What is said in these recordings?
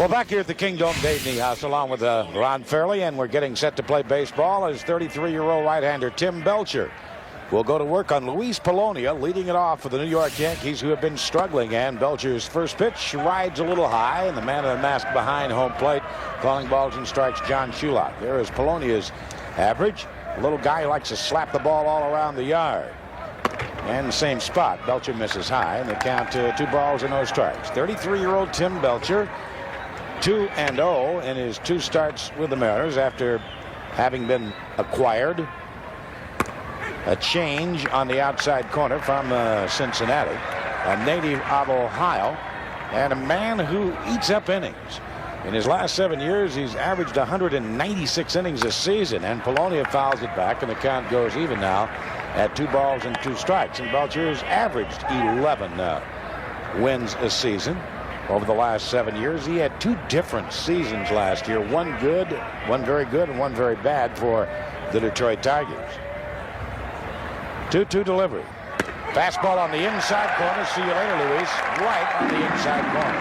Well, back here at the Kingdome, Dave Niehaus along with Ron Fairley, and we're getting set to play baseball as 33-year-old right-hander Tim Belcher will go to work on Luis Polonia, leading it off for the New York Yankees, who have been struggling. And Belcher's first pitch rides a little high, and the man in the mask behind home plate calling balls and strikes, John Shulak. There is Polonia's average. A little guy who likes to slap the ball all around the yard. And the same spot, Belcher misses high, and they count to 2 balls and no strikes. 33-year-old Tim Belcher, 2-0 in his 2 starts with the Mariners after having been acquired. A change on the outside corner from Cincinnati, a native of Ohio, and a man who eats up innings. In his last 7 years, he's averaged 196 innings a season, and Polonia fouls it back, and the count goes even now at 2 balls and 2 strikes. And Belcher's averaged 11 wins a season over the last 7 years. He had 2 different seasons last year, one good, one very good, and one very bad for the Detroit Tigers. 2-2 delivery. Fastball on the inside corner. See you later, Luis. Right on the inside corner.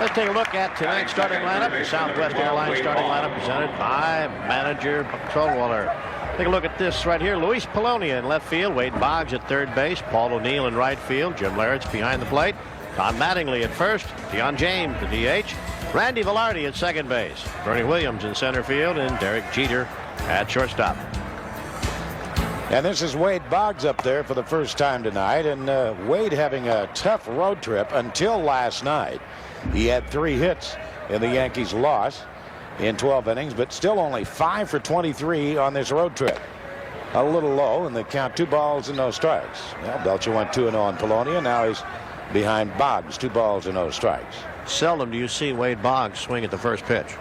Let's take a look at tonight's starting lineup. The Southwest Airlines starting lineup presented by manager Buck Showalter. Take a look at this right here. Luis Polonia in left field. Wade Boggs at third base. Paul O'Neill in right field. Jim Leyritz behind the plate. Don Mattingly at first. Deion James, the DH. Randy Velarde at second base. Bernie Williams in center field. And Derek Jeter at shortstop. And this is Wade Boggs up there for the first time tonight. And Wade having a tough road trip until last night. He had 3 hits in the Yankees' loss in 12 innings, but still only 5 for 23 on this road trip. A little low, and they count 2 balls and no strikes. Well, Belcher went 2-0 on Polonia. Now he's behind Boggs, 2 balls and no strikes. Seldom do you see Wade Boggs swing at the first pitch.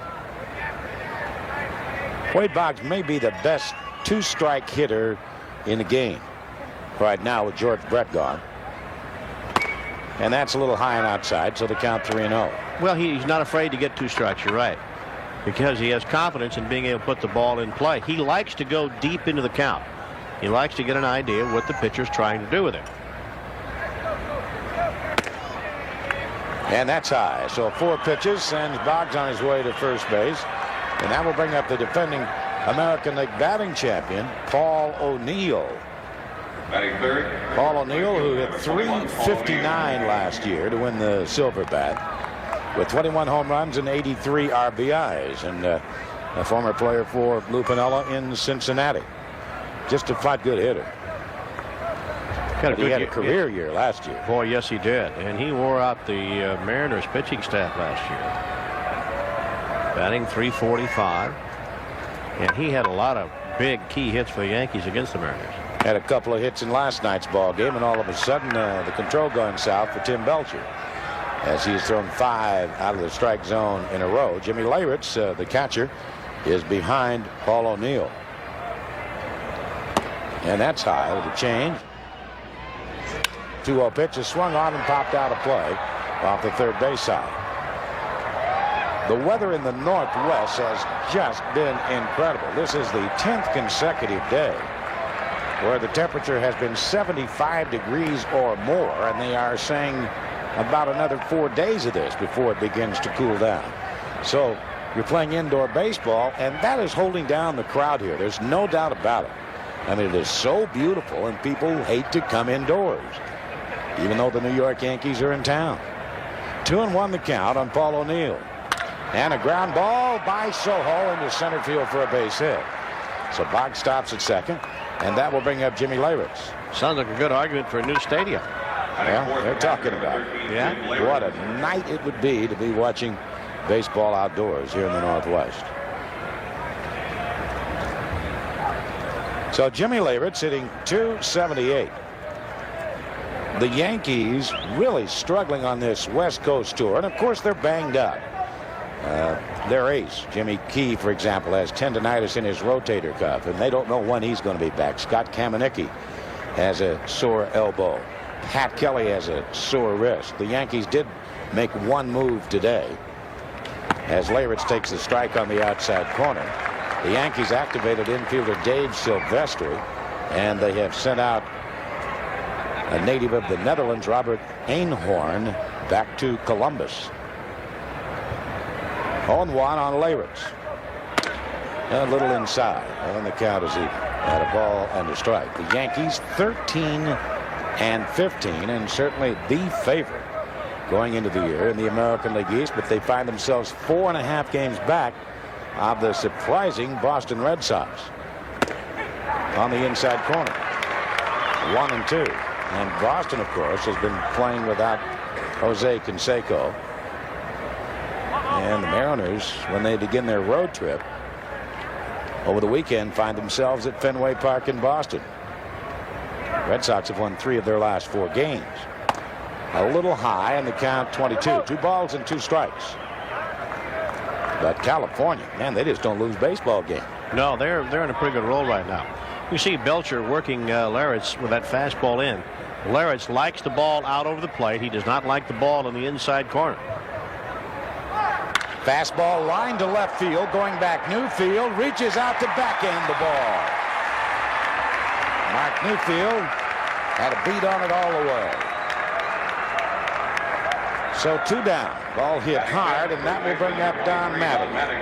Wade Boggs may be the best 2-strike hitter in the game right now with George Brett gone. And that's a little high and outside, so the count 3-0. Well, he's not afraid to get 2 strikes, you're right, because he has confidence in being able to put the ball in play. He likes to go deep into the count. He likes to get an idea of what the pitcher's trying to do with it. And that's high. So 4 pitches sends Boggs on his way to first base. And that will bring up the defending American League batting champion, Paul O'Neill. Batting third. Paul O'Neill, who hit .359 last year to win the Silver Bat, with 21 home runs and 83 RBIs, and a former player for Lou Piniella in Cincinnati. Just a flat good hitter. He had a career year last year. Boy, yes, he did. And he wore out the Mariners pitching staff last year. Batting .345. And he had a lot of big key hits for the Yankees against the Mariners. Had a couple of hits in last night's ball game, and all of a sudden the control going south for Tim Belcher, as he's thrown 5 out of the strike zone in a row. Jimmy Leyritz, the catcher, is behind Paul O'Neill. And that's high with a change. 2-0 pitch is swung on and popped out of play off the third base side. The weather in the Northwest has just been incredible. This is the 10th consecutive day where the temperature has been 75 degrees or more, and they are saying about another 4 days of this before it begins to cool down. So you're playing indoor baseball, and that is holding down the crowd here. There's no doubt about it. I mean, it is so beautiful, and people hate to come indoors, even though the New York Yankees are in town. 2-1 the count on Paul O'Neill. And a ground ball by Soho into center field for a base hit. So Boggs stops at second, and that will bring up Jimmy Leyritz. Sounds like a good argument for a new stadium. Well, they're talking about it. Yeah. What a night it would be to be watching baseball outdoors here in the Northwest. So Jimmy Leyritz hitting .278. The Yankees really struggling on this West Coast tour, and of course they're banged up. Their ace, Jimmy Key, for example, has tendonitis in his rotator cuff, and they don't know when he's going to be back. Scott Kamenicki has a sore elbow. Pat Kelly has a sore wrist. The Yankees did make one move today, as Leyritz takes the strike on the outside corner. The Yankees activated infielder Dave Silvestri, and they have sent out a native of the Netherlands, Robert Eenhoorn, back to Columbus. 0-1 on Leyritz. A little inside. And the count as he had a ball and a strike. The Yankees 13-15, and certainly the favorite going into the year in the American League East, but they find themselves 4.5 games back of the surprising Boston Red Sox. On the inside corner, 1-2. And Boston, of course, has been playing without Jose Canseco. And the Mariners, when they begin their road trip over the weekend, find themselves at Fenway Park in Boston. Red Sox have won 3 of their last 4 games. A little high, and the count 22. 2 balls and 2 strikes. But California, man, they just don't lose baseball games. No, they're in a pretty good roll right now. You see Belcher working Leyritz with that fastball in. Leyritz likes the ball out over the plate. He does not like the ball in the inside corner. Fastball line to left field, going back Newfield, reaches out to backhand the ball. Mark Newfield had a beat on it all the way. So 2 down. Ball hit hard, and that will bring up Don Mattingly.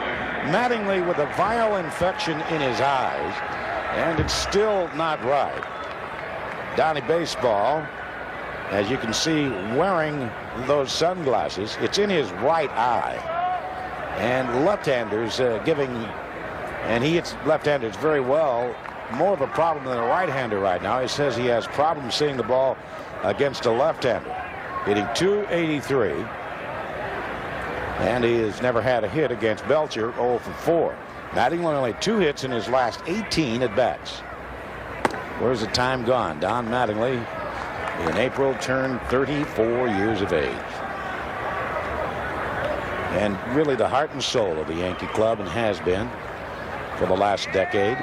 Mattingly with a viral infection in his eyes, and it's still not right. Donnie Baseball, as you can see, wearing those sunglasses. It's in his right eye. And left-handers and he hits left-handers very well. More of a problem than a right-hander right now. He says he has problems seeing the ball against a left-hander. Hitting .283. And he has never had a hit against Belcher, 0 for 4. Mattingly only 2 hits in his last 18 at-bats. Where's the time gone? Don Mattingly in April turned 34 years of age. And really the heart and soul of the Yankee club, and has been for the last decade.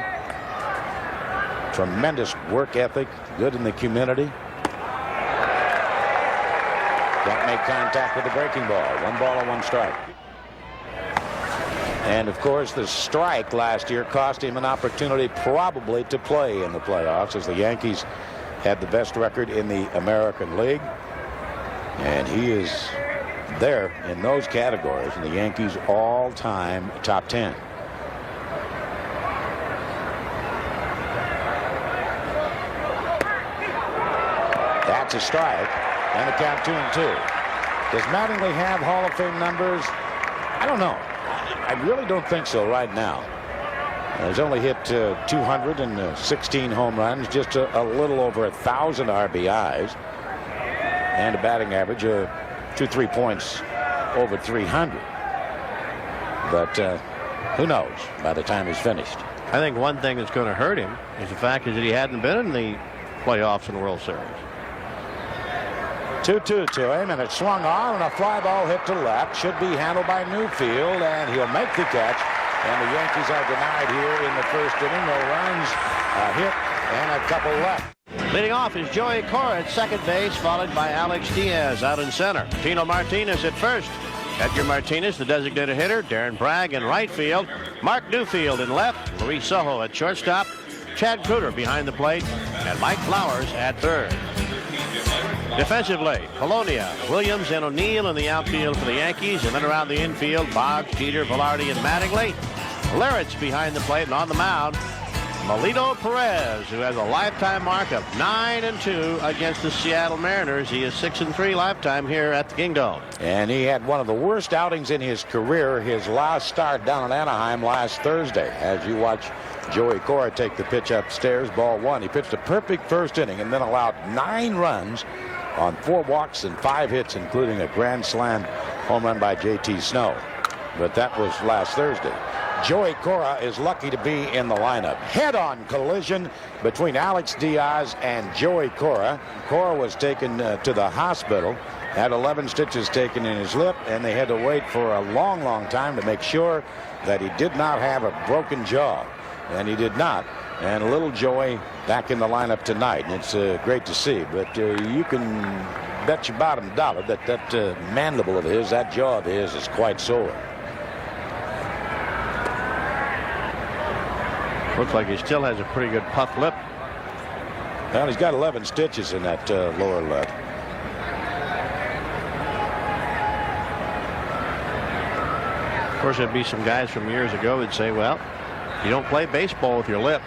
Tremendous work ethic, good in the community. Can't make contact with the breaking ball. 1 ball and 1 strike. And of course the strike last year cost him an opportunity probably to play in the playoffs, as the Yankees had the best record in the American League. And he is there in those categories in the Yankees all-time top 10. That's a strike, and the count 2-2. Does Mattingly have Hall of Fame numbers? I don't know. I really don't think so right now. He's only hit 216 home runs, just a little over 1,000 RBIs, and a batting average of 2-3 points over 300. But who knows by the time he's finished. I think one thing that's going to hurt him is the fact that he hadn't been in the playoffs in the World Series. 2-2 to him, and it swung on, and a fly ball hit to left. Should be handled by Newfield, and he'll make the catch. And the Yankees are denied here in the first inning. No runs, a hit, and a couple left. Leading off is Joey Cora at second base, followed by Alex Diaz out in center. Tino Martinez at first. Edgar Martinez, the designated hitter. Darren Bragg in right field. Mark Newfield in left. Luis Sojo at shortstop. Chad Kreuter behind the plate. And Mike Flowers at third. Defensively, Polonia, Williams, and O'Neill in the outfield for the Yankees. And then around the infield, Boggs, Jeter, Velarde, and Mattingly. Leyritz behind the plate, and on the mound, Melito Perez, who has a lifetime mark of 9-2 against the Seattle Mariners. He is 6-3 lifetime here at the Kingdome. And he had one of the worst outings in his career, his last start down in Anaheim last Thursday. As you watch Joey Cora take the pitch upstairs, ball 1. He pitched a perfect first inning and then allowed 9 runs on 4 walks and 5 hits, including a grand slam home run by J.T. Snow. But that was last Thursday. Joey Cora is lucky to be in the lineup. Head-on collision between Alex Diaz and Joey Cora. Cora was taken to the hospital, had 11 stitches taken in his lip, and they had to wait for a long, long time to make sure that he did not have a broken jaw. And he did not. And little Joey back in the lineup tonight. And it's great to see. But you can bet your bottom dollar that that mandible of his, that jaw of his, is quite sore. Looks like he still has a pretty good puffed lip. Well, he's got 11 stitches in that lower lip. course, there'd be some guys from years ago that'd say, well, you don't play baseball with your lip.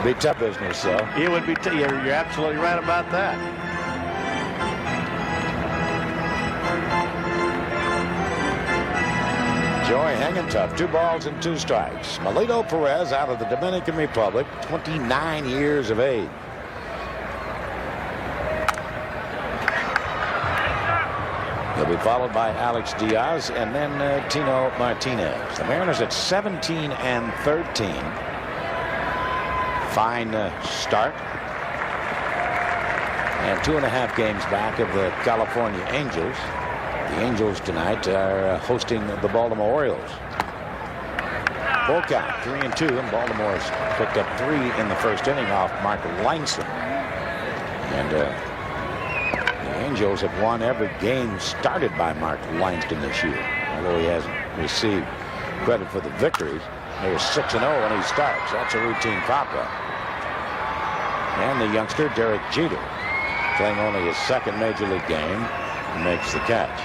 Be tough business, though. It would be. You're absolutely right about that. Joey hanging tough. 2 balls and 2 strikes. Melito Perez out of the Dominican Republic, 29 years of age. He'll be followed by Alex Diaz and then Tino Martinez. The Mariners at 17 and 13. Fine start. And 2.5 games back of the California Angels. The Angels tonight are hosting the Baltimore Orioles. Full count, 3-2, and Baltimore's picked up 3 in the first inning off Mark Langston. And the Angels have won every game started by Mark Langston this year, although he hasn't received credit for the victories. They were 6-0 when he starts. That's a routine pop-up. And the youngster Derek Jeter, playing only his second major league game, makes the catch.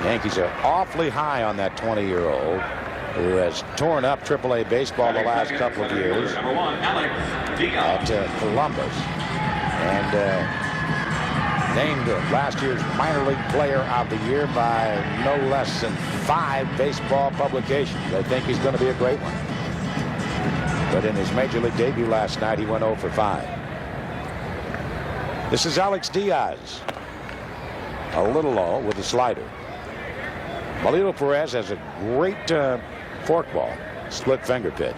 The Yankees are awfully high on that 20-year-old who has torn up AAA baseball the last couple of years at Columbus, and named last year's minor league player of the year by no less than 5 baseball publications. They think he's going to be a great one. But in his major league debut last night, he went 0 for 5. This is Alex Diaz. A little low with a slider. Melito Perez has a great forkball, split finger pitch.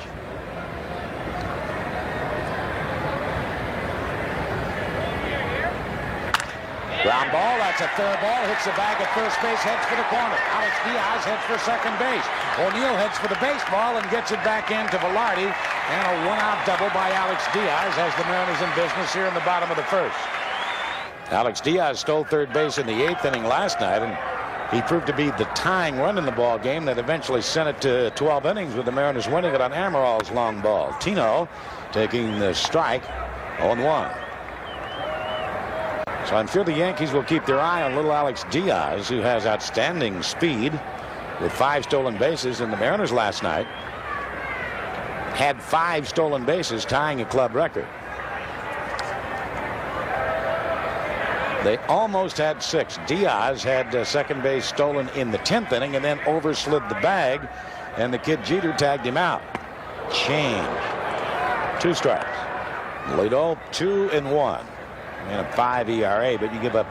Ground ball, that's a fair ball, hits the bag at first base, heads for the corner. Alex Diaz heads for second base. O'Neill heads for the baseball and gets it back into Velarde, and a 1-out double by Alex Diaz has the Mariners in business here in the bottom of the first. Alex Diaz stole third base in the 8th inning last night, and he proved to be the tying run in the ball game that eventually sent it to 12 innings with the Mariners winning it on Amaral's long ball. Tino taking the strike, 0-1. So I'm sure the Yankees will keep their eye on little Alex Diaz, who has outstanding speed with 5 stolen bases, and the Mariners last night had 5 stolen bases, tying a club record. They almost had 6. Diaz had second base stolen in the 10th inning and then overslid the bag, and the kid Jeter tagged him out. Change. 2 strikes. Melito 2-1 and a 5 ERA, but you give up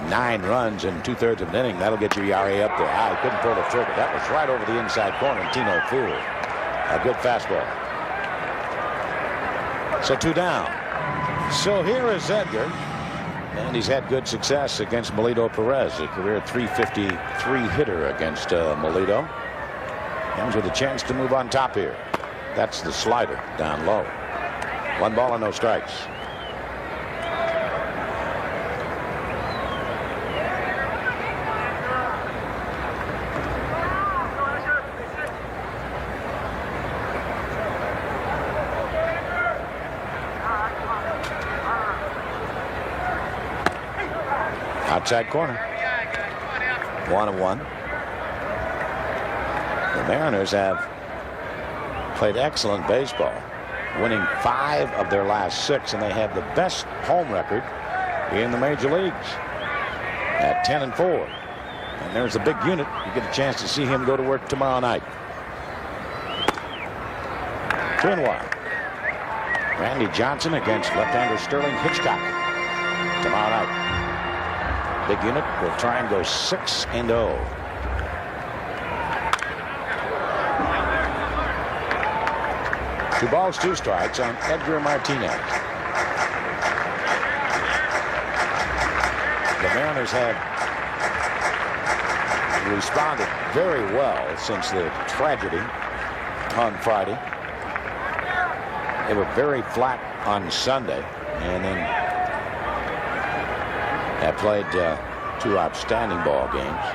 9 runs in 2/3 of an inning. That'll get your ERA up there high. Couldn't pull the trigger. That was right over the inside corner, and Tino fooled. A good fastball. So 2 down. So here is Edgar. And he's had good success against Melito Perez, a career .353 hitter against Melito. Comes with a chance to move on top here. That's the slider down low. 1 ball and no strikes. Outside corner. 1-1. The Mariners have played excellent baseball, winning 5 of their last 6, and they have the best home record in the major leagues at 10-4. And there's a big unit. You get a chance to see him go to work tomorrow night. 2-1. Randy Johnson against left-hander Sterling Hitchcock tomorrow night. Big unit will try and go 6-0. Two balls, 2 strikes on Edgar Martinez. The Mariners have responded very well since the tragedy on Friday. They were very flat on Sunday, and then have played 2 outstanding ball games.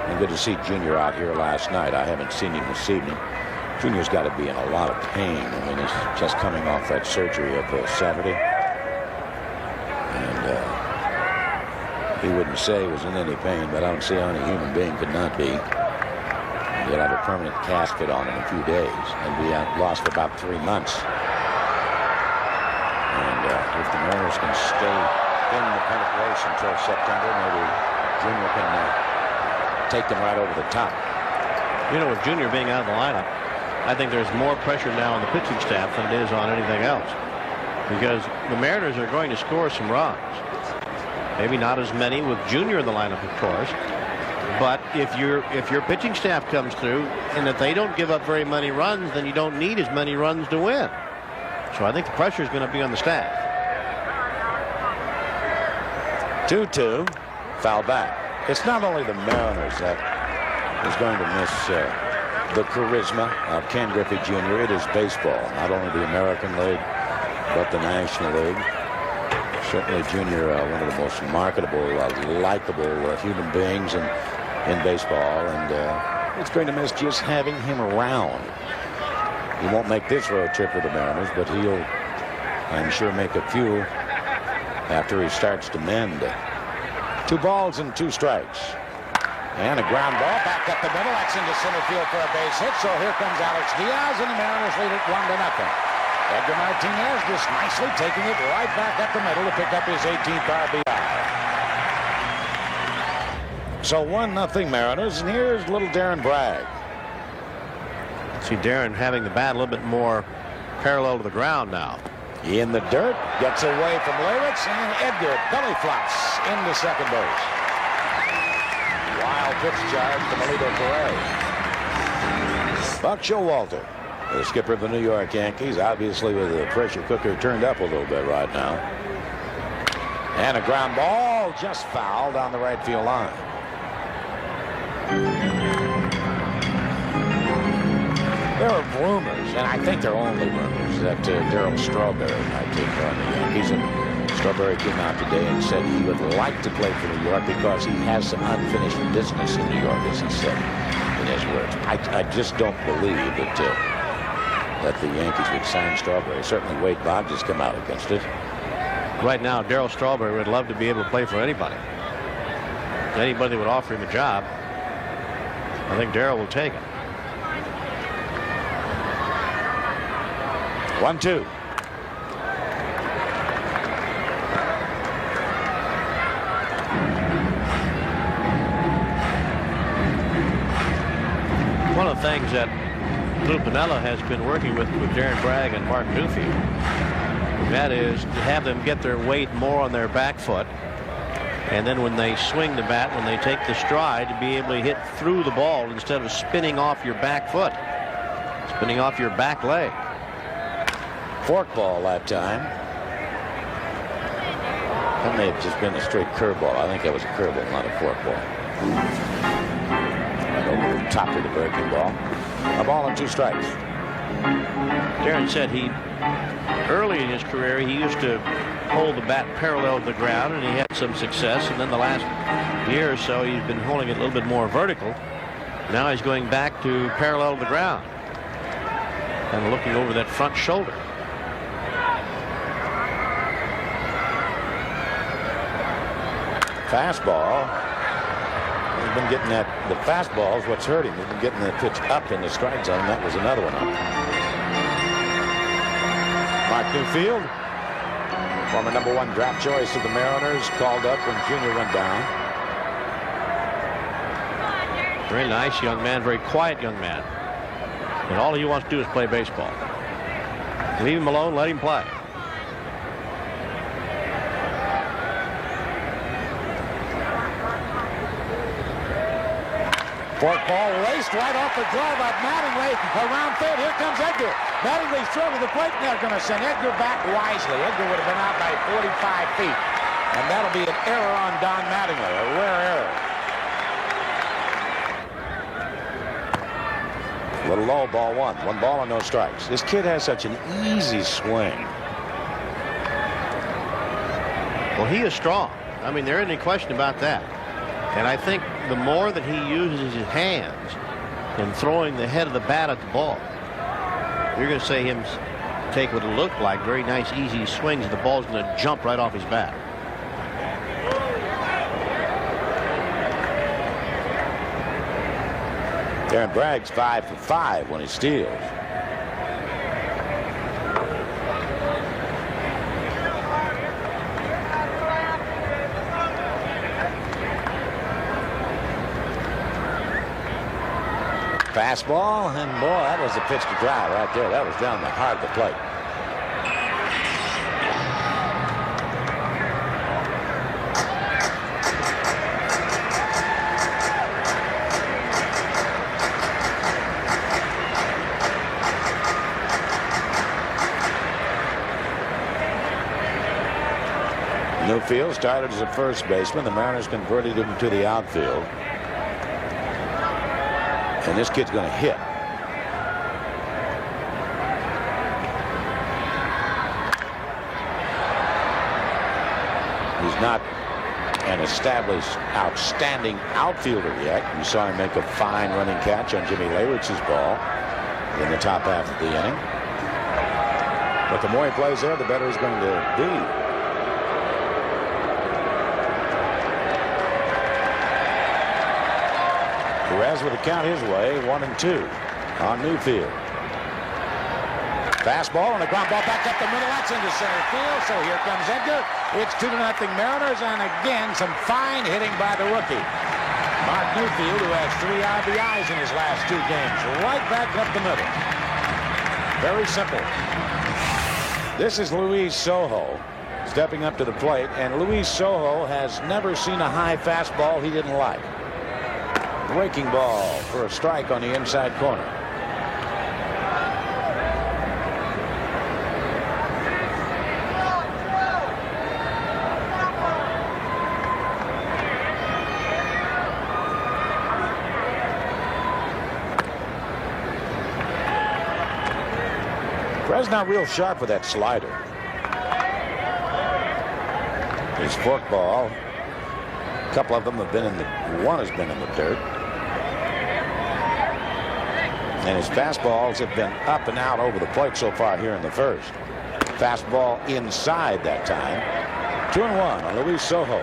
And good to see Junior out here last night. I haven't seen him this evening. Junior's got to be in a lot of pain. I mean, he's just coming off that surgery of Saturday. And He wouldn't say he was in any pain, but I don't see how any human being could not be. He'll have a permanent casket on in a few days and be lost for about 3 months. And if the Mariners can stay in the pennant race until September, maybe Junior can take them right over the top. You know, with Junior being out of the lineup, I think there's more pressure now on the pitching staff than it is on anything else, because the Mariners are going to score some runs. Maybe not as many with Junior in the lineup, of course, but if your pitching staff comes through and if they don't give up very many runs, then you don't need as many runs to win. So I think the pressure is going to be on the staff. 2-2, foul back. It's not only the Mariners that is going to miss the charisma of Ken Griffey Jr. It is baseball, not only the American League, but the National League. Certainly Junior, one of the most marketable, likable human beings in baseball, and it's going to miss just having him around. He won't make this road trip with the Mariners, but he'll, I'm sure, make a few after he starts to mend. 2 balls and 2 strikes. And a ground ball back up the middle. That's into center field for a base hit. So here comes Alex Diaz, and the Mariners lead it 1-0. Edgar Martinez just nicely taking it right back up the middle to pick up his 18th RBI. So 1-0 Mariners, and here's little Darren Bragg. See Darren having the bat a little bit more parallel to the ground now. In the dirt, gets away from Leyritz, and Edgar belly flops into second base. Wild pitch charge to Melito Perez. Buck Showalter, the skipper of the New York Yankees, obviously with the pressure cooker turned up a little bit right now. And a ground ball just fouled on the right field line. There are rumors, and I think they're only rumors, that Darryl Strawberry might take on the Yankees. And Strawberry came out today and said he would like to play for New York because he has some unfinished business in New York, as he said in his words. I just don't believe that the Yankees would sign Strawberry. Certainly Wade Boggs has come out against it. Right now, Darryl Strawberry would love to be able to play for anybody. Anybody would offer him a job. I think Darryl will take it. 1-2. One of the things that Lou Piniella has been working with Darren Bragg and Mark Newfield, that is to have them get their weight more on their back foot, and then when they swing the bat, when they take the stride, to be able to hit through the ball instead of spinning off your back foot, spinning off your back leg. Forkball that time. That may have just been a straight curveball. I think that was a curveball, not a forkball. Right over the top of the breaking ball. A ball and 2 strikes. Darren said early in his career, he used to hold the bat parallel to the ground, and he had some success. And then the last year or so, he's been holding it a little bit more vertical. Now he's going back to parallel to the ground and looking over that front shoulder. Fastball. He's been getting that. The fastball is what's hurting. He's been getting the pitch up in the strike zone. That was another one up. Mark Newfield, former #1 draft choice of the Mariners, called up when Junior went down. Very nice young man, very quiet young man. And all he wants to do is play baseball. Leave him alone, let him play. Forkball raced right off the glove of Mattingly around third. Here comes Edgar. Mattingly's thrown to the plate, and they're going to send Edgar back wisely. Edgar would have been out by 45 feet. And that'll be an error on Don Mattingly, a rare error. Little low, ball 1. 1 ball and no strikes. This kid has such an easy swing. Well, he is strong. I mean, there isn't any question about that. And I think the more that he uses his hands in throwing the head of the bat at the ball, you're going to see him take what will look like very nice, easy swings, and the ball's going to jump right off his bat. Aaron Bragg's 5 for 5 when he steals. Fastball, and boy, that was a pitch to drive right there. That was down the heart of the plate. Newfield started as a first baseman. The Mariners converted him to the outfield. And this kid's going to hit. He's not an established, outstanding outfielder yet. You saw him make a fine running catch on Jimmy Leyritz's ball in the top half of the inning. But the more he plays there, the better he's going to be. Perez with a count his way, 1-2 on Newfield. Fastball and a ground ball back up the middle. That's into center field. So here comes Edgar. It's 2-0 Mariners, and again some fine hitting by the rookie Mark Newfield, who has 3 RBIs in his last 2 games, right back up the middle. Very simple. This is Luis Sojo stepping up to the plate, and Luis Sojo has never seen a high fastball he didn't like. Breaking ball for a strike on the inside corner. Perez not real sharp with that slider. His forkball, a couple of them have been in the, one has been in the dirt. And his fastballs have been up and out over the plate so far here in the first. Fastball inside that time. 2-1 on Luis Sojo.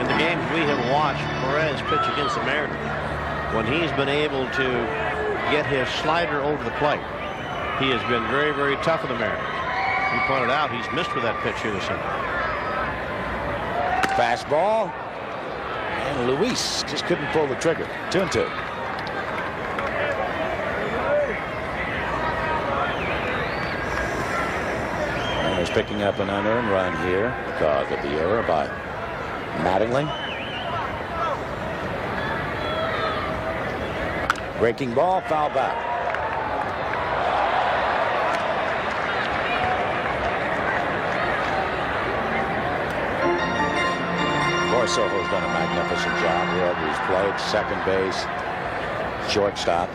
In the games we have watched Perez pitch against the Mariners, when he's been able to get his slider over the plate, he has been very, very tough with the Mariners. You pointed out he's missed with that pitch here this inning. Fastball, and Luis just couldn't pull the trigger. 2-2. Mariners picking up an unearned run here because of the error by Mattingly. Breaking ball, foul back. Sojo's done a magnificent job wherever he's played. Second base, shortstop.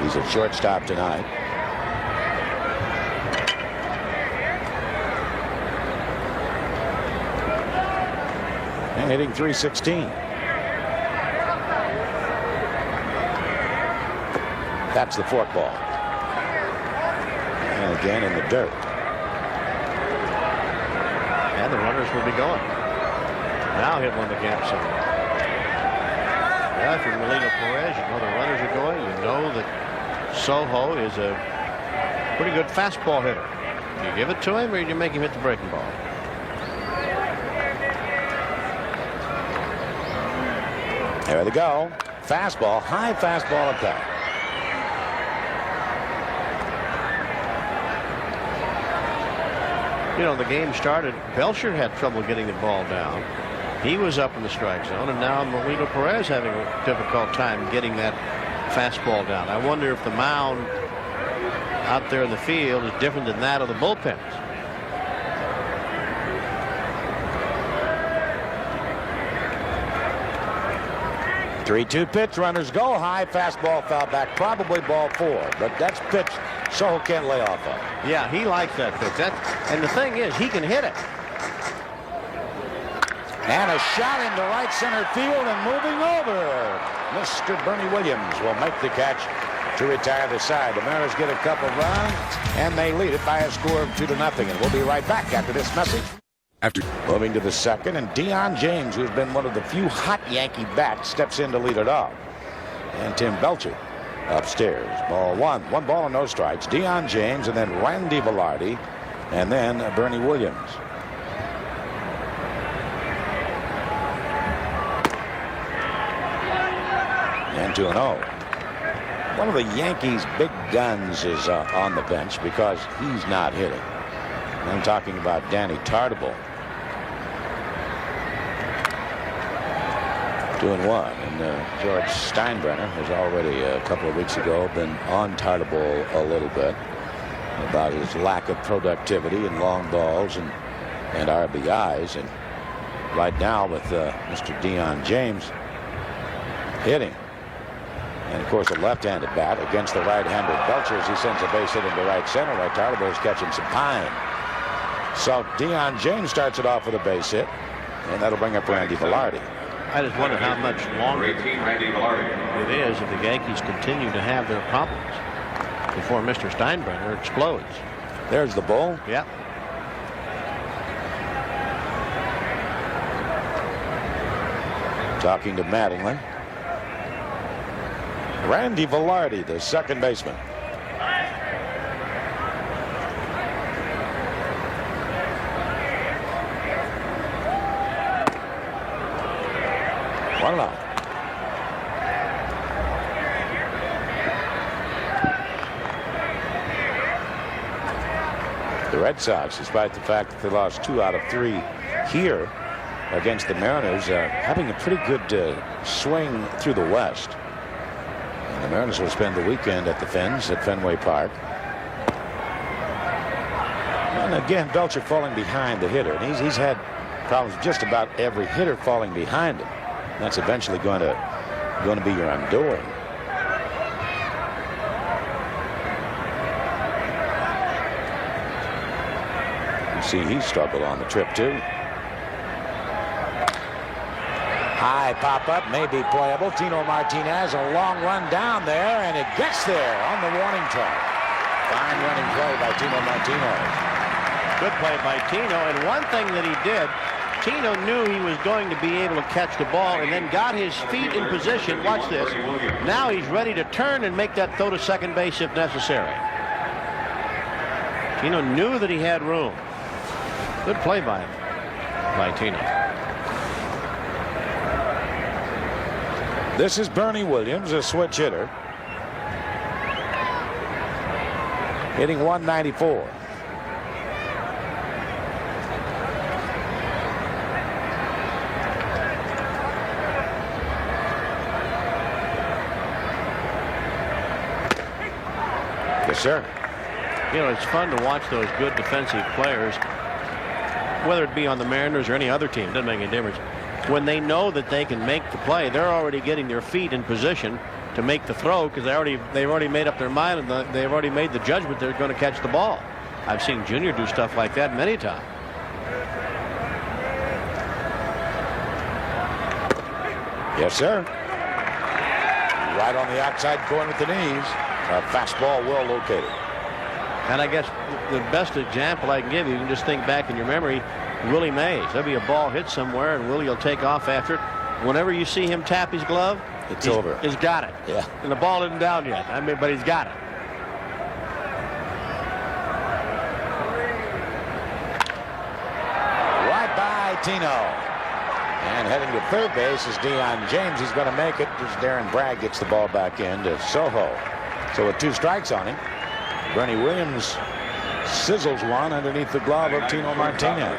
He's at shortstop tonight. And hitting .316. That's the forkball. And again in the dirt. And the runners will be going. Now hit one to gap center. Yeah, if you're Melino Perez, you know the runners are going. You know that Sojo is a pretty good fastball hitter. Do you give it to him, or do you make him hit the breaking ball? There they go. Fastball, high fastball attack. You know, the game started, Belcher had trouble getting the ball down. He was up in the strike zone, and now Melino Perez having a difficult time getting that fastball down. I wonder if the mound out there in the field is different than that of the bullpens. Three-two pitch, runners go. High fastball, foul back, probably ball 4, but that's pitch Sojo can't lay off of. Yeah, he likes that pitch. And the thing is, he can hit it. And a shot into right center field, and moving over, Mr. Bernie Williams will make the catch to retire the side. The Mariners get a couple runs, and they lead it by a score of 2-0. And we'll be right back after this message. After Moving to the second, and Deion James, who's been one of the few hot Yankee bats, steps in to lead it off. And Tim Belcher upstairs. Ball one. One ball and no strikes. Deion James, and then Randy Velarde, and then Bernie Williams. And 2-0. One of the Yankees' big guns is on the bench because he's not hitting. I'm talking about Danny Tartabull. 2-1, and George Steinbrenner has already a couple of weeks ago been on Tartabull a little bit about his lack of productivity and long balls and RBIs, and right now with Mr. Deion James hitting, and of course a left-handed bat against the right-handed Belcher as he sends a base hit into right center. Right, Tartabull's catching some pine. So Deion James starts it off with a base hit, and that'll bring up Randy Velarde. I just wonder how much longer it 18, Randy Velarde. is if the Yankees continue to have their problems before Mr. Steinbrenner explodes. There's the bull. Yep. Talking to Mattingly. Randy Velarde, the second baseman. One out. The Red Sox, despite the fact that they lost 2 out of 3 here against the Mariners, having a pretty good swing through the West. And the Mariners will spend the weekend at the Fins at Fenway Park. And again, Belcher falling behind the hitter. And he's had problems with just about every hitter falling behind him. That's eventually going to be your undoing. You see, he struggled on the trip too. High pop-up may be playable. Tino Martinez, a long run down there, and it gets there on the warning track. Fine running play by Tino Martinez. Good play by Tino, and one thing that he did, Tino knew he was going to be able to catch the ball and then got his feet in position. Watch this. Now he's ready to turn and make that throw to second base if necessary. Tino knew that he had room. Good play by Tino. This is Bernie Williams, a switch hitter. Hitting 194. Yes, sir. You know, it's fun to watch those good defensive players, whether it be on the Mariners or any other team, doesn't make any difference. When they know that they can make the play, they're already getting their feet in position to make the throw because they've already made up their mind and they've already made the judgment they're going to catch the ball. I've seen Junior do stuff like that many times. Yes, sir. Right on the outside corner with the knees. A fastball well located. And I guess the best example I can give you, you can just think back in your memory, Willie Mays. There'll be a ball hit somewhere, and Willie will take off after it. Whenever you see him tap his glove, it's over. He's got it. Yeah. And the ball isn't down yet. I mean, but he's got it. Right by Tino. And heading to third base is Deion James. He's going to make it as Darren Bragg gets the ball back in to Soho. So with 2 strikes on him, Bernie Williams sizzles one underneath the glove of Tino Martinez.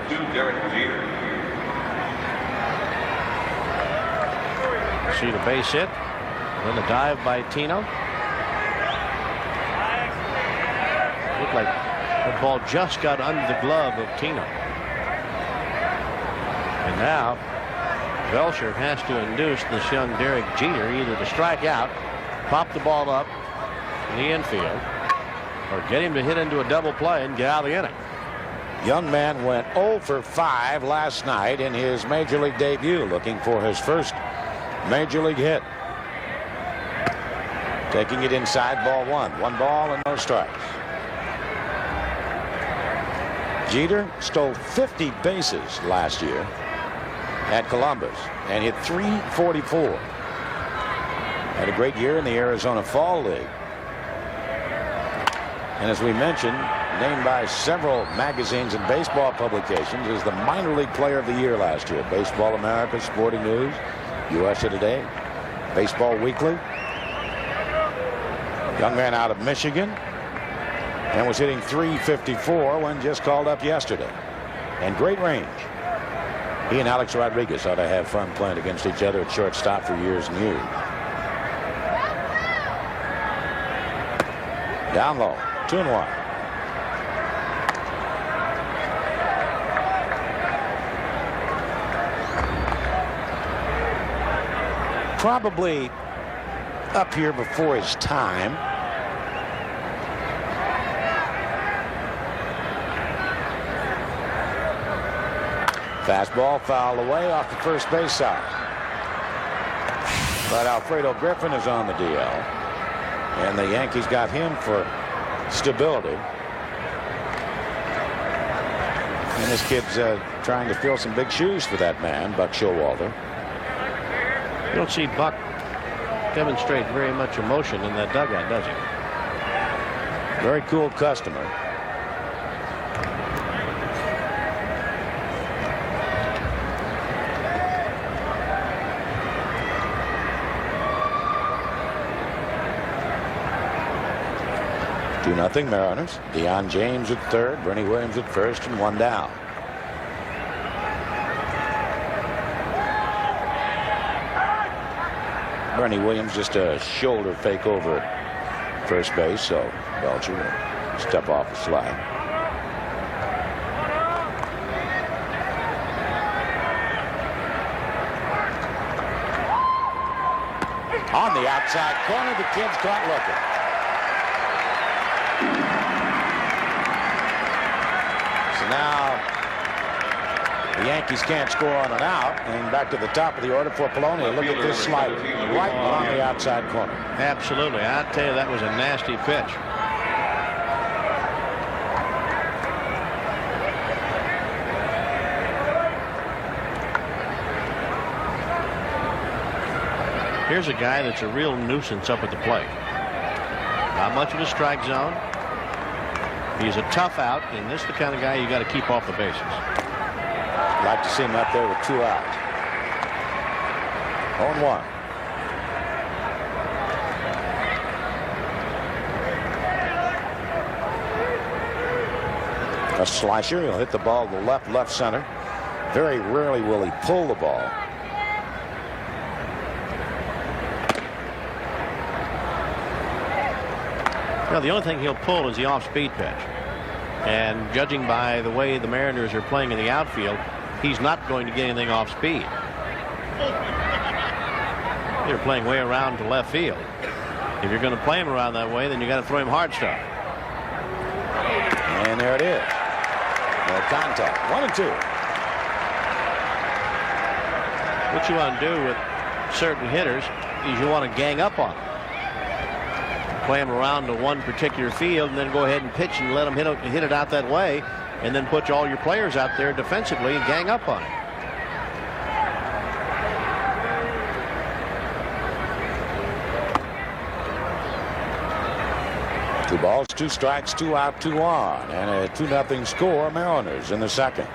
See the base hit. Then the dive by Tino. Looked like the ball just got under the glove of Tino. And now Belcher has to induce this young Derek Jeter either to strike out, pop the ball up in the infield, or get him to hit into a double play and get out of the inning. Young man went 0 for 5 last night in his major league debut, looking for his first major league hit. Taking it inside, ball 1. 1 ball and no strikes. Jeter stole 50 bases last year at Columbus and hit .344. Had a great year in the Arizona Fall League. And as we mentioned, named by several magazines and baseball publications as the minor league player of the year last year. Baseball America, Sporting News, USA Today, Baseball Weekly. Young man out of Michigan and was hitting .354 when just called up yesterday. And great range. He and Alex Rodriguez ought to have fun playing against each other at shortstop for years and years. Down low, 2-1. Probably up here before his time. Fastball fouled away off the first base side. But Alfredo Griffin is on the DL. And the Yankees got him for stability. And this kid's trying to fill some big shoes for that man, Buck Showalter. You don't see Buck demonstrate very much emotion in that dugout, does he? Very cool customer. Nothing Mariners. Deion James at third, Bernie Williams at first, and one down. Bernie Williams just a shoulder fake over at first base, so Belcher will step off the slide. On the outside corner, the kid's caught looking. So now the Yankees can't score on an out, and back to the top of the order for Polonia. Look at this slider right on the outside corner. Absolutely. I tell you, that was a nasty pitch. Here's a guy that's a real nuisance up at the plate. Not much of a strike zone. He's a tough out, and this is the kind of guy you got to keep off the bases. Like to see him up there with 2 outs. 0-1. A slicer. He'll hit the ball to left center. Very rarely will he pull the ball. Well, the only thing he'll pull is the off-speed pitch. And judging by the way the Mariners are playing in the outfield, he's not going to get anything off speed. They're playing way around to left field. If you're going to play him around that way, then you got to throw him hard stuff. And there it is. No contact. 1-2. What you want to do with certain hitters is you want to gang up on them. Play them around to one particular field and then go ahead and pitch and let them hit it out that way, and then put all your players out there defensively and gang up on it. Two balls, 2 strikes, 2 out, 2 on, and a 2-0 score. Mariners in the second.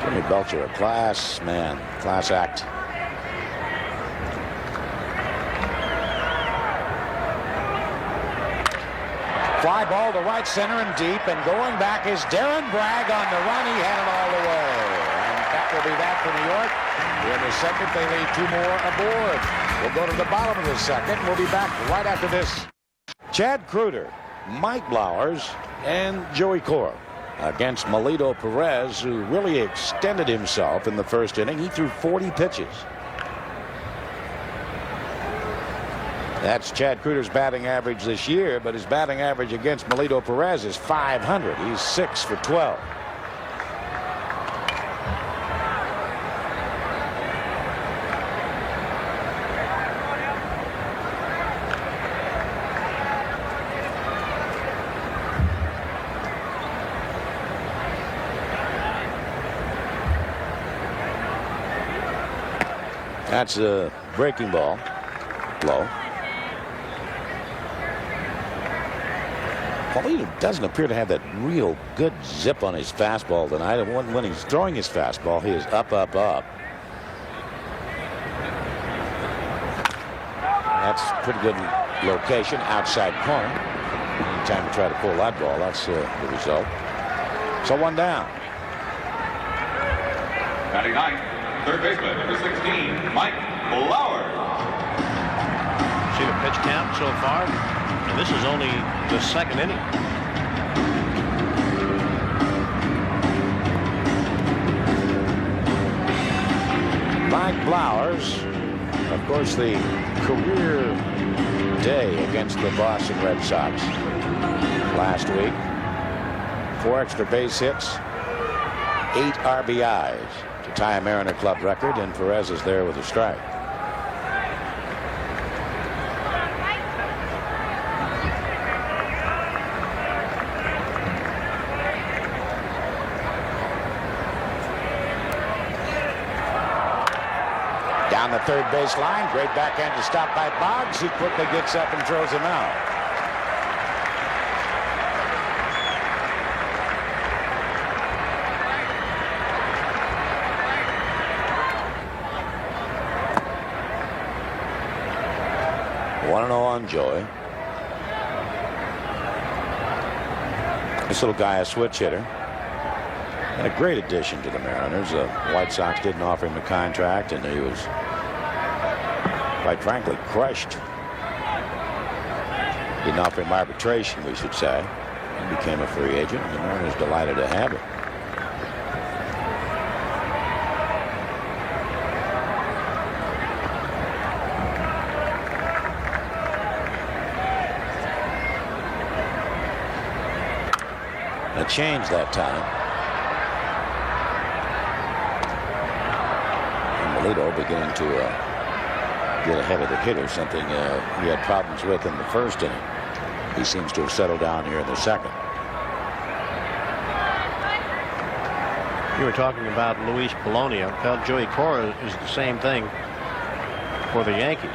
Jimmy Belcher, a class man, class act. Fly ball to right center and deep, and going back is Darren Bragg on the run. He had it all the way. And that will be that for New York. In the second, they lead 2 more aboard. We'll go to the bottom of the second. We'll be back right after this. Chad Kreuter, Mike Blowers, and Joey Cora against Melito Perez, who really extended himself in the first inning. He threw 40 pitches. That's Chad Kreuter's batting average this year, but his batting average against Melito Perez is .500. He's 6 for 12. That's a breaking ball. Low. Polito doesn't appear to have that real good zip on his fastball tonight. And when he's throwing his fastball, he is up, up, up. That's pretty good location, outside corner. Anytime you try to pull that ball, that's the result. So one down. Batting ninth, third baseman, number 16, Mike Blauer. See the pitch count so far, and this is only the second inning. Mike Blowers, of course, the career day against the Boston Red Sox last week. 4 extra base hits, 8 RBIs to tie a Mariner Club record, and Perez is there with a strike. Down the third base line, great backhand to stop by Boggs. He quickly gets up and throws him out. One and 0 on Joey. This little guy, a switch hitter. And a great addition to the Mariners. The White Sox didn't offer him a contract, and he was, quite frankly, crushed. Didn't offer him arbitration, we should say. He became a free agent, and the Mariners delighted to have him. A change that time. Polito beginning to get ahead of the hitter, something he had problems with in the first inning. He seems to have settled down here in the second. You were talking about Luis Polonia. Well, Joey Cora is the same thing for the Yankees.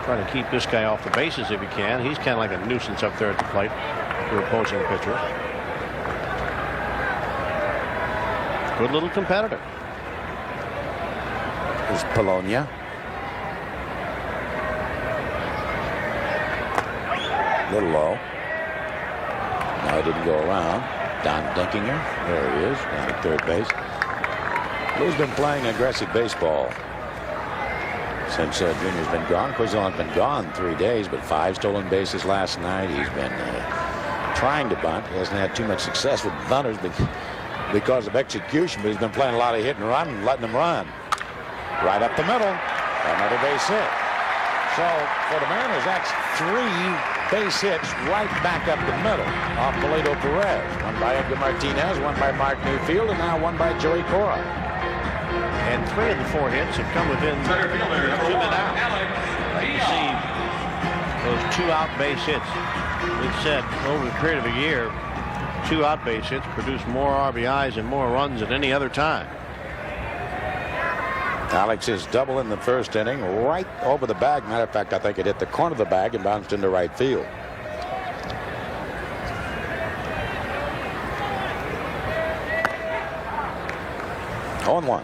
Trying to keep this guy off the bases if he can. He's kind of like a nuisance up there at the plate for opposing pitchers. Good little competitor. Is Polonia. A little low. No, it didn't go around. Don Dinkinger. There he is, down at third base. Lou's been playing aggressive baseball since Junior's been gone. Of course, he's only been gone 3 days, but 5 stolen bases last night. He's been trying to bunt. He hasn't had too much success with bunters because of execution, but he's been playing a lot of hit and run and letting them run. Right up the middle, another base hit. So for the Mariners, that's 3 base hits right back up the middle off Polito Perez. One by Edgar Martinez, one by Mark Newfield, and now one by Joey Cora. And 3 of the 4 hits have come within 2 men out. You see those 2 out base hits. We've said over the period of a year, 2 out base hits produce more RBIs and more runs than any other time. Alex's double in the first inning, right over the bag. Matter of fact, I think it hit the corner of the bag and bounced into right field. Oh, 1.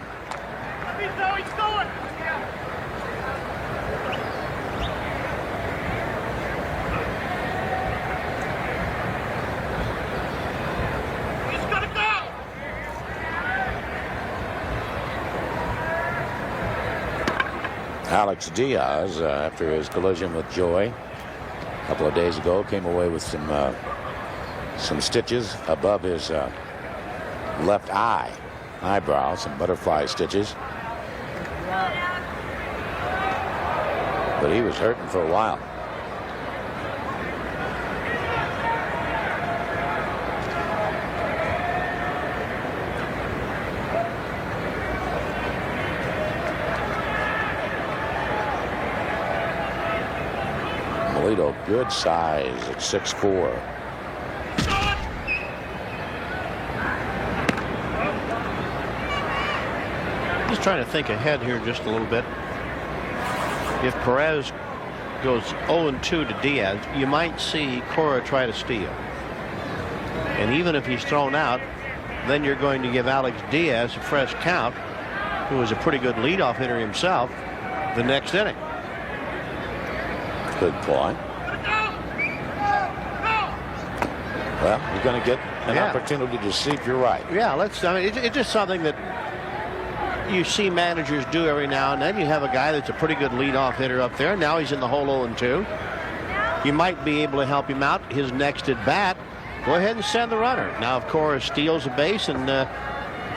Alex Diaz, after his collision with Joey a couple of days ago, came away with some stitches above his left eyebrow, some butterfly stitches. But he was hurting for a while. Good size at 6'4". Just trying to think ahead here just a little bit. if Perez goes 0-2 to Diaz, you might see Cora try to steal. And even if he's thrown out, then you're going to give Alex Diaz a fresh count, who is a pretty good leadoff hitter himself, the next inning. Good point. Well, you're going to get an opportunity to see if you're right. Yeah, I mean, it's just something that you see managers do every now and then. You have a guy that's a pretty good leadoff hitter up there. Now he's in the hole 0-2. You might be able to help him out his next at bat. Go ahead and send the runner. Now, if Cora steals a base and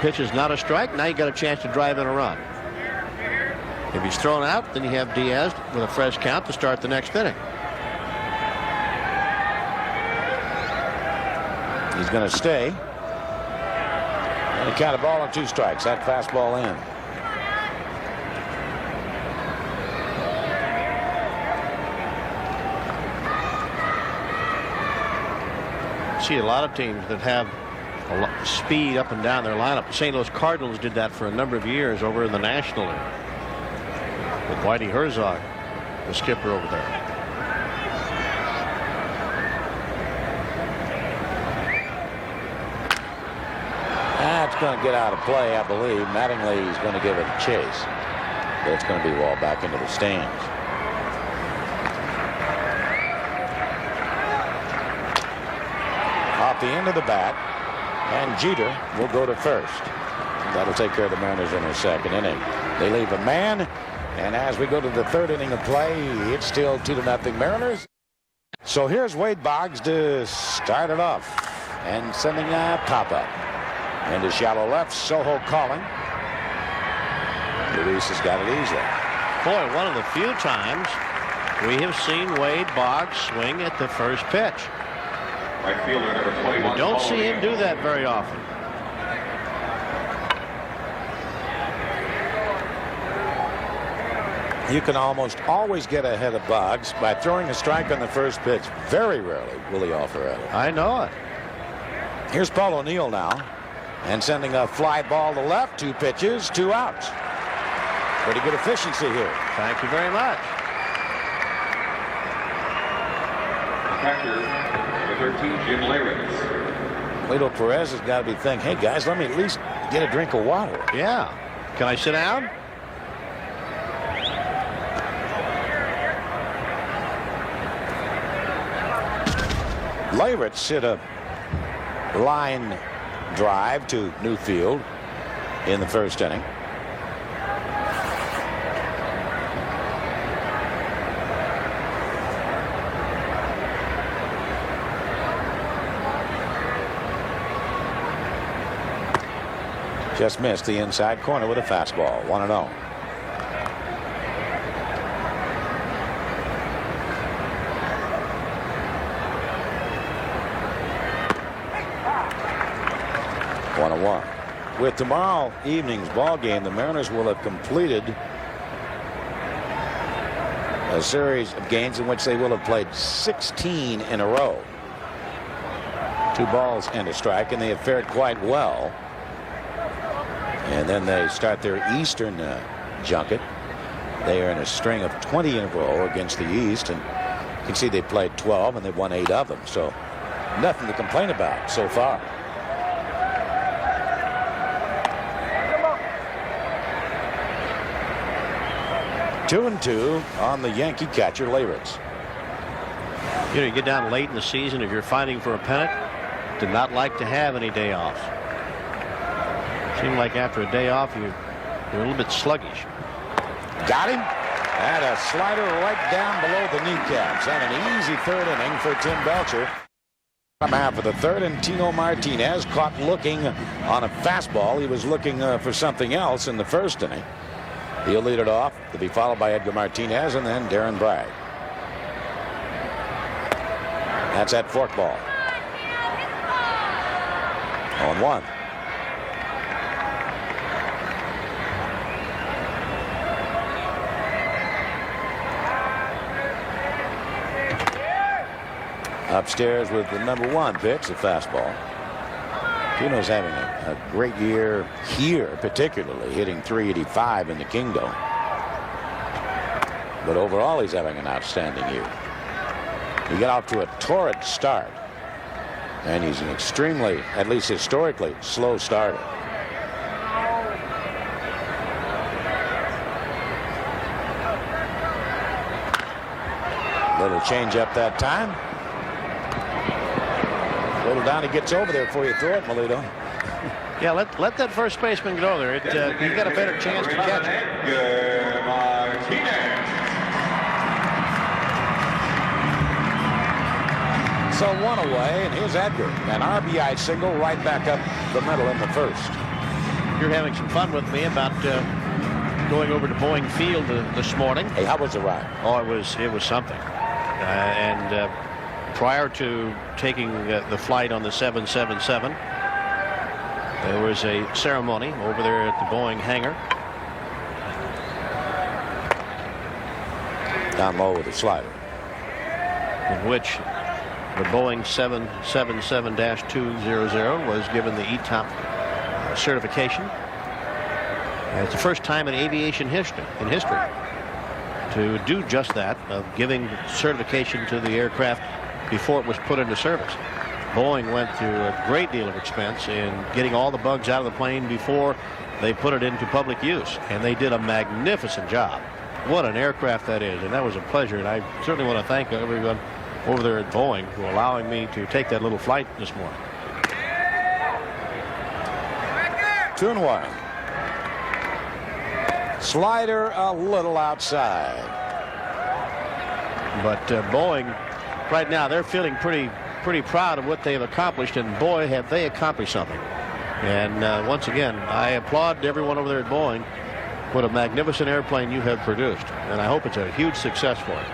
pitch is not a strike, now you got a chance to drive in a run. If he's thrown out, then you have Diaz with a fresh count to start the next inning. He's going to stay. And a count of ball and 2 strikes. That fastball in. See a lot of teams that have a lot of speed up and down their lineup. The St. Louis Cardinals did that for a number of years over in the National League with Whitey Herzog, the skipper over there. That's going to get out of play, I believe. Mattingly is going to give it a chase. But it's going to be walled back into the stands. Off the end of the bat. And Jeter will go to first. That'll take care of the Mariners in the second inning. They leave a man. And as we go to the third inning of play, it's still 2-0 Mariners. So here's Wade Boggs to start it off. And sending a pop-up. Into shallow left, Soho calling. Luis has got it easily. Boy, one of the few times we have seen Wade Boggs swing at the first pitch. Right fielder number 21. You don't see him do that very often. You can almost always get ahead of Boggs by throwing a strike on the first pitch. Very rarely will he offer at it. I know it. Here's Paul O'Neill now. And sending a fly ball to left. 2 pitches, 2 outs. Pretty good efficiency here. Thank you very much. Catcher, number 13, Jim Leyritz. Lito Perez has got to be thinking, hey, guys, let me at least get a drink of water. Yeah. Can I sit down? Leyritz hit a line drive to Newfield in the first inning. Just missed the inside corner with a fastball. 1-0. With tomorrow evening's ball game, the Mariners will have completed a series of games in which they will have played 16 in a row. 2 balls and a strike, and they have fared quite well. And then they start their Eastern junket. They are in a string of 20 in a row against the East, and you can see they played 12 and they've won 8 of them. So nothing to complain about so far. 2-2 on the Yankee catcher, Leyritz. You know, you get down late in the season, if you're fighting for a pennant, do not like to have any day offs. Seemed like after a day off, you're a little bit sluggish. Got him. And a slider right down below the kneecaps. And an easy third inning for Tim Belcher. Bottom half of the third, and Tino Martinez caught looking on a fastball. He was looking for something else in the first inning. He'll lead it off to be followed by Edgar Martinez and then Darren Bragg. That's that forkball. 0-1. Upstairs with the number 1 pitch, the fastball. Tino's having a great year here, particularly hitting .385 in the Kingdome. But overall, he's having an outstanding year. He got off to a torrid start. And he's an extremely, at least historically, slow starter. Little change up that time. Little down, he gets over there before you throw it, Melito. Yeah, let that first baseman go there. You got a better chance to catch it. Edgar Martinez. So one away, and here's Edgar. An RBI single right back up the middle in the first. You're having some fun with me about going over to Boeing Field this morning. Hey, how was the ride? Oh, it was something. And prior to taking the flight on the 777, there was a ceremony over there at the Boeing hangar. Down low with a slider. In which the Boeing 777-200 was given the ETOP certification. And it's the first time in aviation history to do just that, of giving certification to the aircraft before it was put into service. Boeing went through a great deal of expense in getting all the bugs out of the plane before they put it into public use, and they did a magnificent job. What an aircraft that is, and that was a pleasure, and I certainly want to thank everyone over there at Boeing for allowing me to take that little flight this morning. 2-1. Slider a little outside. But Boeing, right now, they're feeling pretty proud of what they've accomplished, and boy, have they accomplished something. And once again, I applaud everyone over there at Boeing. What a magnificent airplane you have produced, and I hope it's a huge success for it.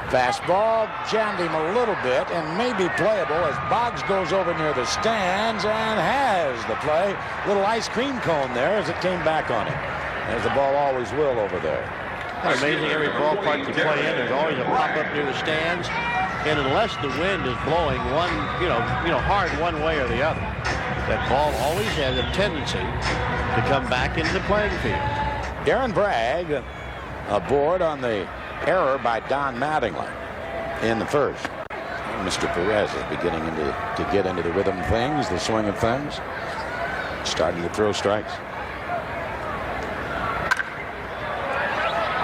Fastball jammed him a little bit and may be playable as Boggs goes over near the stands and has the play. Little ice cream cone there as it came back on him, as the ball always will over there. It's amazing, every ballpark you play in, there's always a pop-up near the stands, and unless the wind is blowing hard one way or the other, that ball always has a tendency to come back into the playing field. Darren Bragg aboard on the error by Don Mattingly in the first. Mr. Perez is beginning to get into the rhythm of things, the swing of things, starting to throw strikes.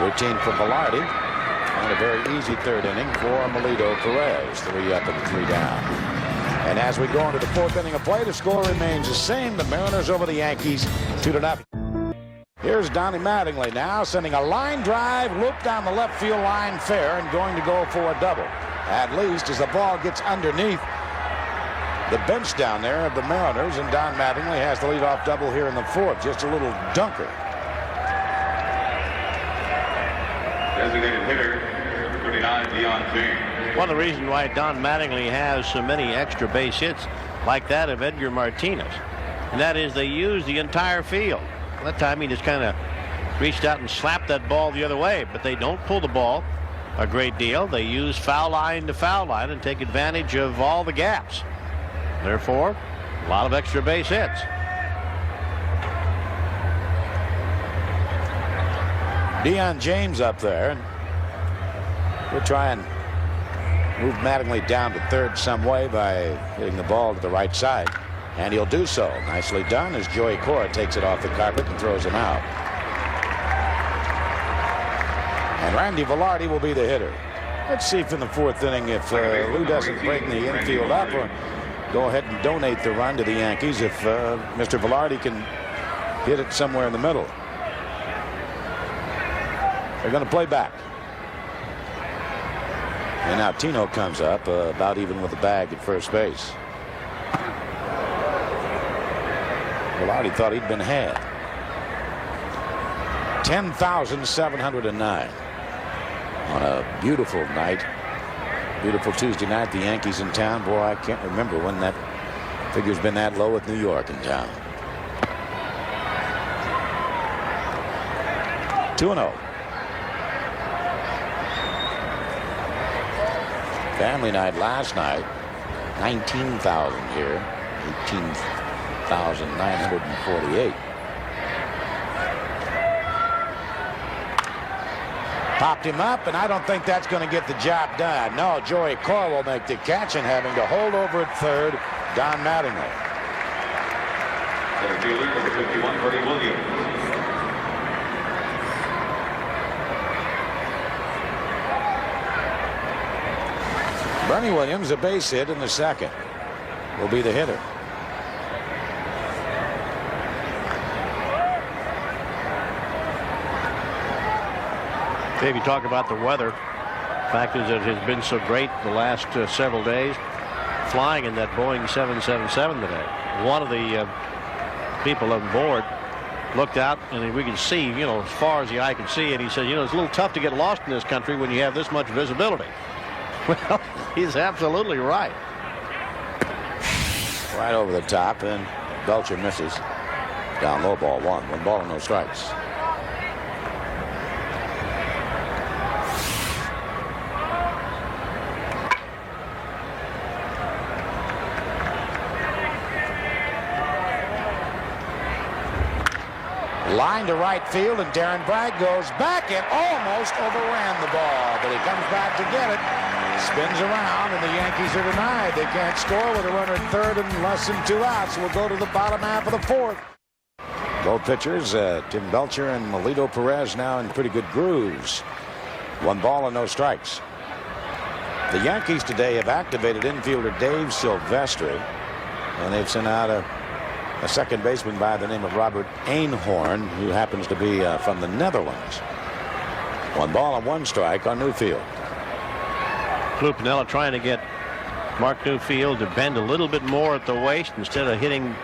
Routine for Velarde, and a very easy third inning for Melito Perez. 3 up and 3 down. And as we go into the fourth inning of play, the score remains the same. The Mariners over the Yankees 2-0. Here's Donnie Mattingly now sending a line drive, loop down the left field line fair, and going to go for a double. At least as the ball gets underneath the bench down there of the Mariners, and Don Mattingly has the leadoff double here in the fourth. Just a little dunker. Designated hitter, 39, Dion James. One of the reasons why Don Mattingly has so many extra base hits like that of Edgar Martinez, and that is they use the entire field. That time he just kind of reached out and slapped that ball the other way, but they don't pull the ball a great deal. They use foul line to foul line and take advantage of all the gaps. Therefore, a lot of extra base hits. Dion James up there, and we'll try and move Mattingly down to third some way by hitting the ball to the right side, and he'll do so. Nicely done as Joey Cora takes it off the carpet and throws him out. And Randy Velarde will be the hitter. Let's see if in the fourth inning, if Lou doesn't break the infield up, or go ahead and donate the run to the Yankees if Mr. Velarde can hit it somewhere in the middle. They're going to play back. And now Tino comes up about even with the bag at first base. Velarde thought he'd been had. 10,709 on a beautiful night. Beautiful Tuesday night. The Yankees in town. Boy, I can't remember when that figure's been that low with New York in town. 2-0. Family night last night, 19,000 here, 18,948. Popped him up, and I don't think that's going to get the job done. No, Joey Cora will make the catch, and having to hold over at third, Don Mattingly. Center fielder, number 51, Bernie Williams. Bernie Williams, a base hit in the second, will be the hitter. Dave, you talk about the weather. Fact is that it has been so great the last several days. Flying in that Boeing 777 today. One of the people on board looked out, and we could see, you know, as far as the eye could see, and he said, you know, it's a little tough to get lost in this country when you have this much visibility. Well, he's absolutely right. Right over the top, and Belcher misses. Down low, ball one. 1 ball and no strikes. Line to right field, and Darren Bragg goes back and almost overran the ball, but he comes back to get it. Spins around, and the Yankees are denied. They can't score with a runner at third and less than 2 outs. We'll go to the bottom half of the fourth. Both pitchers, Tim Belcher and Melito Perez, now in pretty good grooves. 1 ball and no strikes. The Yankees today have activated infielder Dave Silvestri, and they've sent out a second baseman by the name of Robert Einhorn, who happens to be from the Netherlands. 1 ball and 1 strike on Newfield. Lou Piniella trying to get Mark Newfield to bend a little bit more at the waist instead of hitting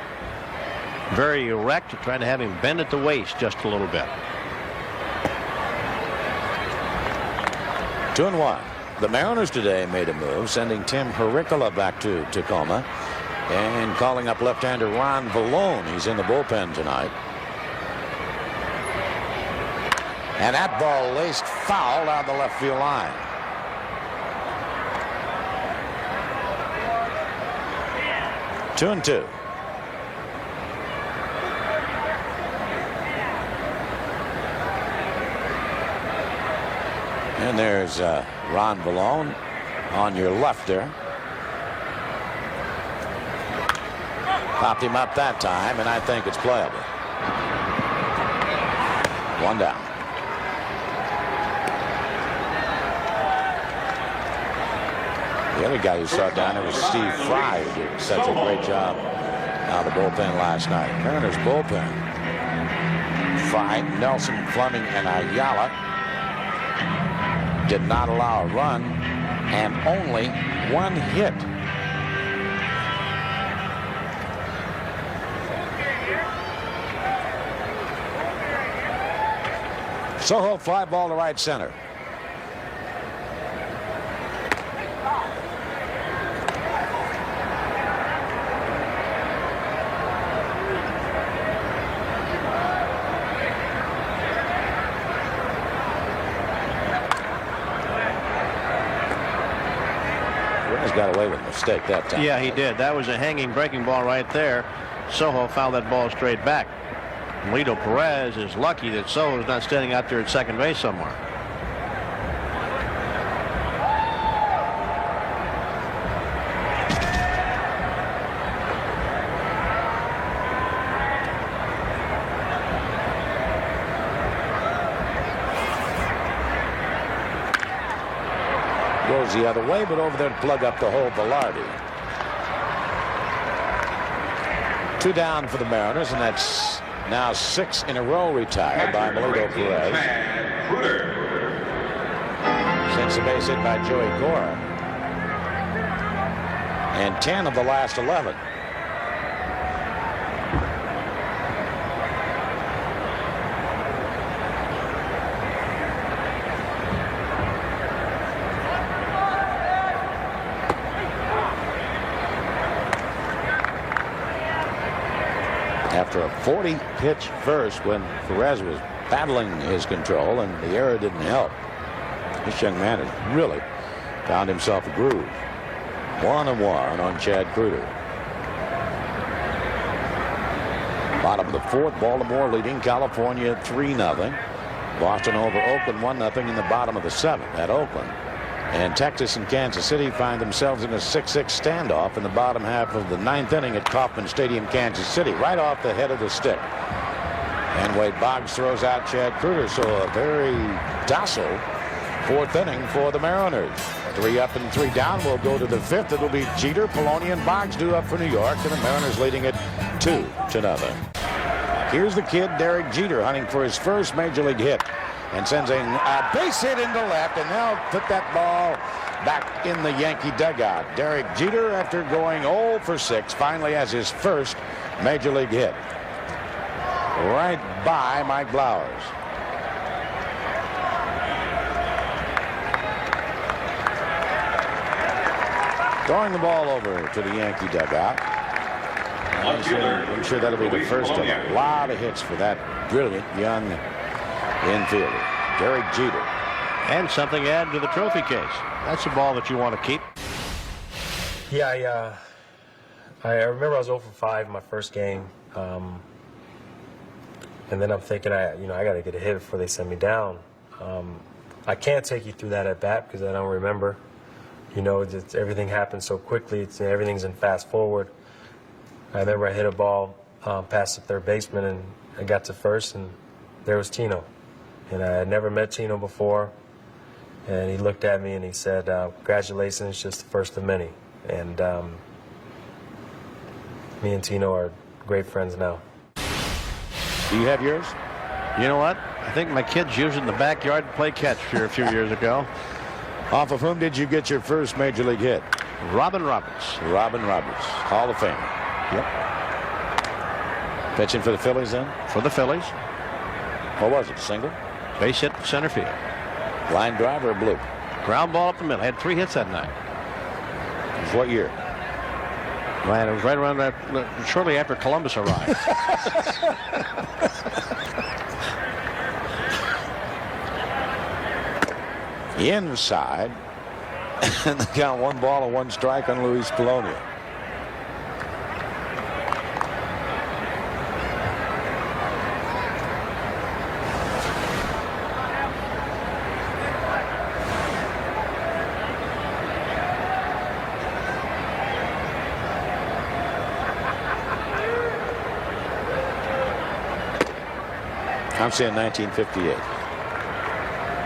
very erect, trying to have him bend at the waist just a little bit. 2-1. The Mariners today made a move, sending Tim Hurricola back to Tacoma and calling up left-hander Ron Vallone. He's in the bullpen tonight. And that ball laced foul down the left field line. Two and two. And there's Ron Vallone on your left there. Popped him up that time, and I think it's playable. 1 down. The other guy who saw down there was Steve Fry, who did such a great job out of the bullpen last night. Mariners bullpen. Fry, Nelson, Fleming, and Ayala did not allow a run and only 1 hit. Soho, fly ball to right center. Got away with a mistake that time. Yeah, he did. That was a hanging breaking ball right there. Soho fouled that ball straight back. Melito Perez is lucky that Soho's not standing out there at second base somewhere. Goes the other way, but over there to plug up the hole, Velarde. 2 down for the Mariners, and that's now 6 in a row retired by Melito Perez. Since the base hit by Joey Cora. And 10 of the last 11. After a 40-pitch first when Perez was battling his control and the error didn't help, this young man has really found himself a groove. 1-1 on Chad Kreuter. Bottom of the fourth, Baltimore leading California 3-0. Boston over Oakland 1-0 in the bottom of the 7th at Oakland. And Texas and Kansas City find themselves in a 6-6 standoff in the bottom half of the 9th inning at Kauffman Stadium, Kansas City, right off the head of the stick. And Wade Boggs throws out Chad Kreuter, so a very docile 4th inning for the Mariners. 3 up and 3 down. We'll go to the 5th. It'll be Jeter, Poloni, and Boggs due up for New York, and the Mariners leading it 2-0. Here's the kid, Derek Jeter, hunting for his first major league hit, and sends a base hit into left, and now put that ball back in the Yankee dugout. Derek Jeter, after going 0 for 6, finally has his first major league hit. Right by Mike Blowers. Throwing the ball over to the Yankee dugout. I'm sure that'll be the first of a lot of hits for that brilliant young infielder, Derek Jeter. And something to add to the trophy case. That's a ball that you want to keep. Yeah, I remember I was 0 for 5 my first game. And then I'm thinking, I got to get a hit before they send me down. I can't take you through that at bat because I don't remember. Everything happens so quickly. Everything's in fast forward. I remember I hit a ball past the third baseman, and I got to first, and there was Tino. And I had never met Tino before. And he looked at me and he said, congratulations, it's just the first of many. And me and Tino are great friends now. Do you have yours? You know what? I think my kids used it in the backyard to play catch here a few years ago. Off of whom did you get your first major league hit? Robin Roberts. Robin Roberts, Hall of Famer. Yep. Pitching for the Phillies then? For the Phillies. What was it, single? Base hit center field. Line drive or bloop? Ground ball up the middle. Had 3 hits that night. What year? Man, it was right around that, shortly after Columbus arrived. Inside. And they count 1 ball and 1 strike on Luis Polonia. I'm saying 1958.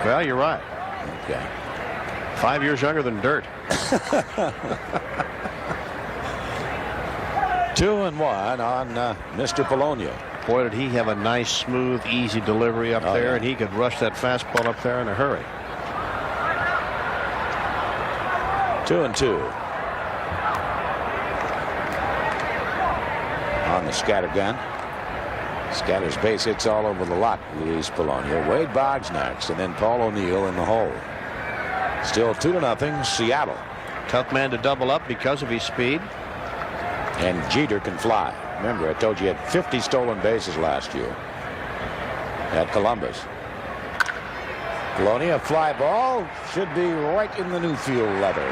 Well, you're right. Okay. 5 years younger than dirt. 2-1 on Mr. Polonia. Boy, did he have a nice, smooth, easy delivery up there, and he could rush that fastball up there in a hurry. 2-2 on the scatter gun. Scatters base hits all over the lot. Luis Polonia. Wade Boggs next, and then Paul O'Neill in the hole. Still 2-0 Seattle. Tough man to double up because of his speed. And Jeter can fly. Remember, I told you he had 50 stolen bases last year at Columbus. Polonia, fly ball, should be right in the new field leather.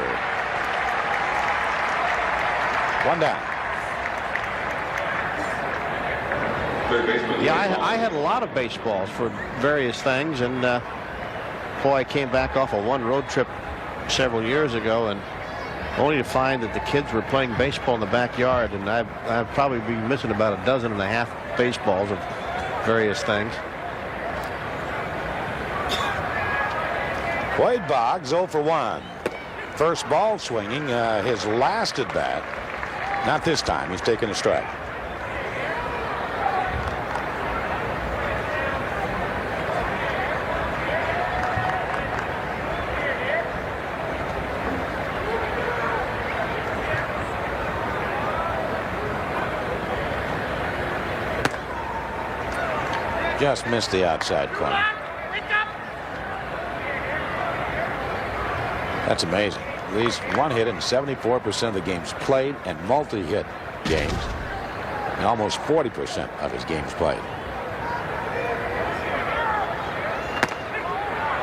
1 down. Yeah, I had a lot of baseballs for various things, and boy, I came back off of one road trip several years ago, and only to find that the kids were playing baseball in the backyard, and I'd probably be missing about 12.5 baseballs of various things. Wade Boggs 0 for 1. First ball swinging, his last at bat. Not this time. He's taking a strike. Just missed the outside corner. That's amazing. At least 1 hit in 74% of the games played, and multi-hit games in almost 40% of his games played.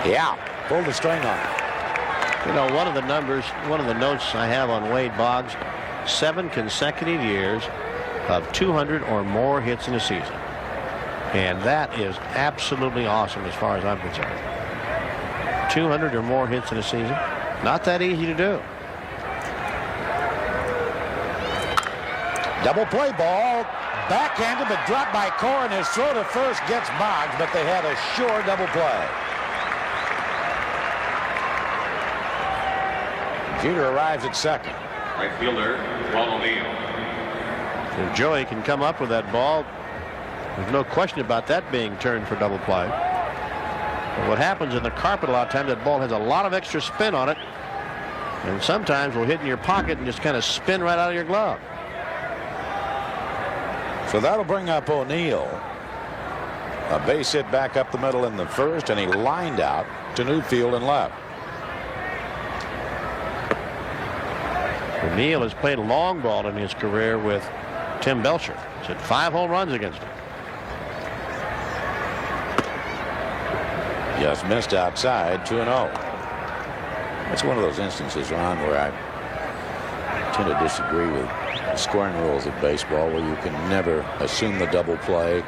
Yeah, pulled the string on it. You know, one of the notes I have on Wade Boggs, 7 consecutive years of 200 or more hits in a season. And that is absolutely awesome as far as I'm concerned. 200 or more hits in a season. Not that easy to do. Double play ball. Backhanded, but dropped by Cora, and his throw to first gets Boggs, but they had a sure double play. Jeter arrives at second. Right fielder, Paul O'Neill. If Joey can come up with that ball, there's no question about that being turned for double play. But what happens in the carpet a lot of times, that ball has a lot of extra spin on it, and sometimes will hit in your pocket and just kind of spin right out of your glove. So that'll bring up O'Neill. A base hit back up the middle in the first, and he lined out to Newfield and left. O'Neill has played long ball in his career with Tim Belcher. He's had 5 home runs against him. Just missed outside, 2-0. That's one of those instances, Ron, where I tend to disagree with the scoring rules of baseball, where you can never assume the double play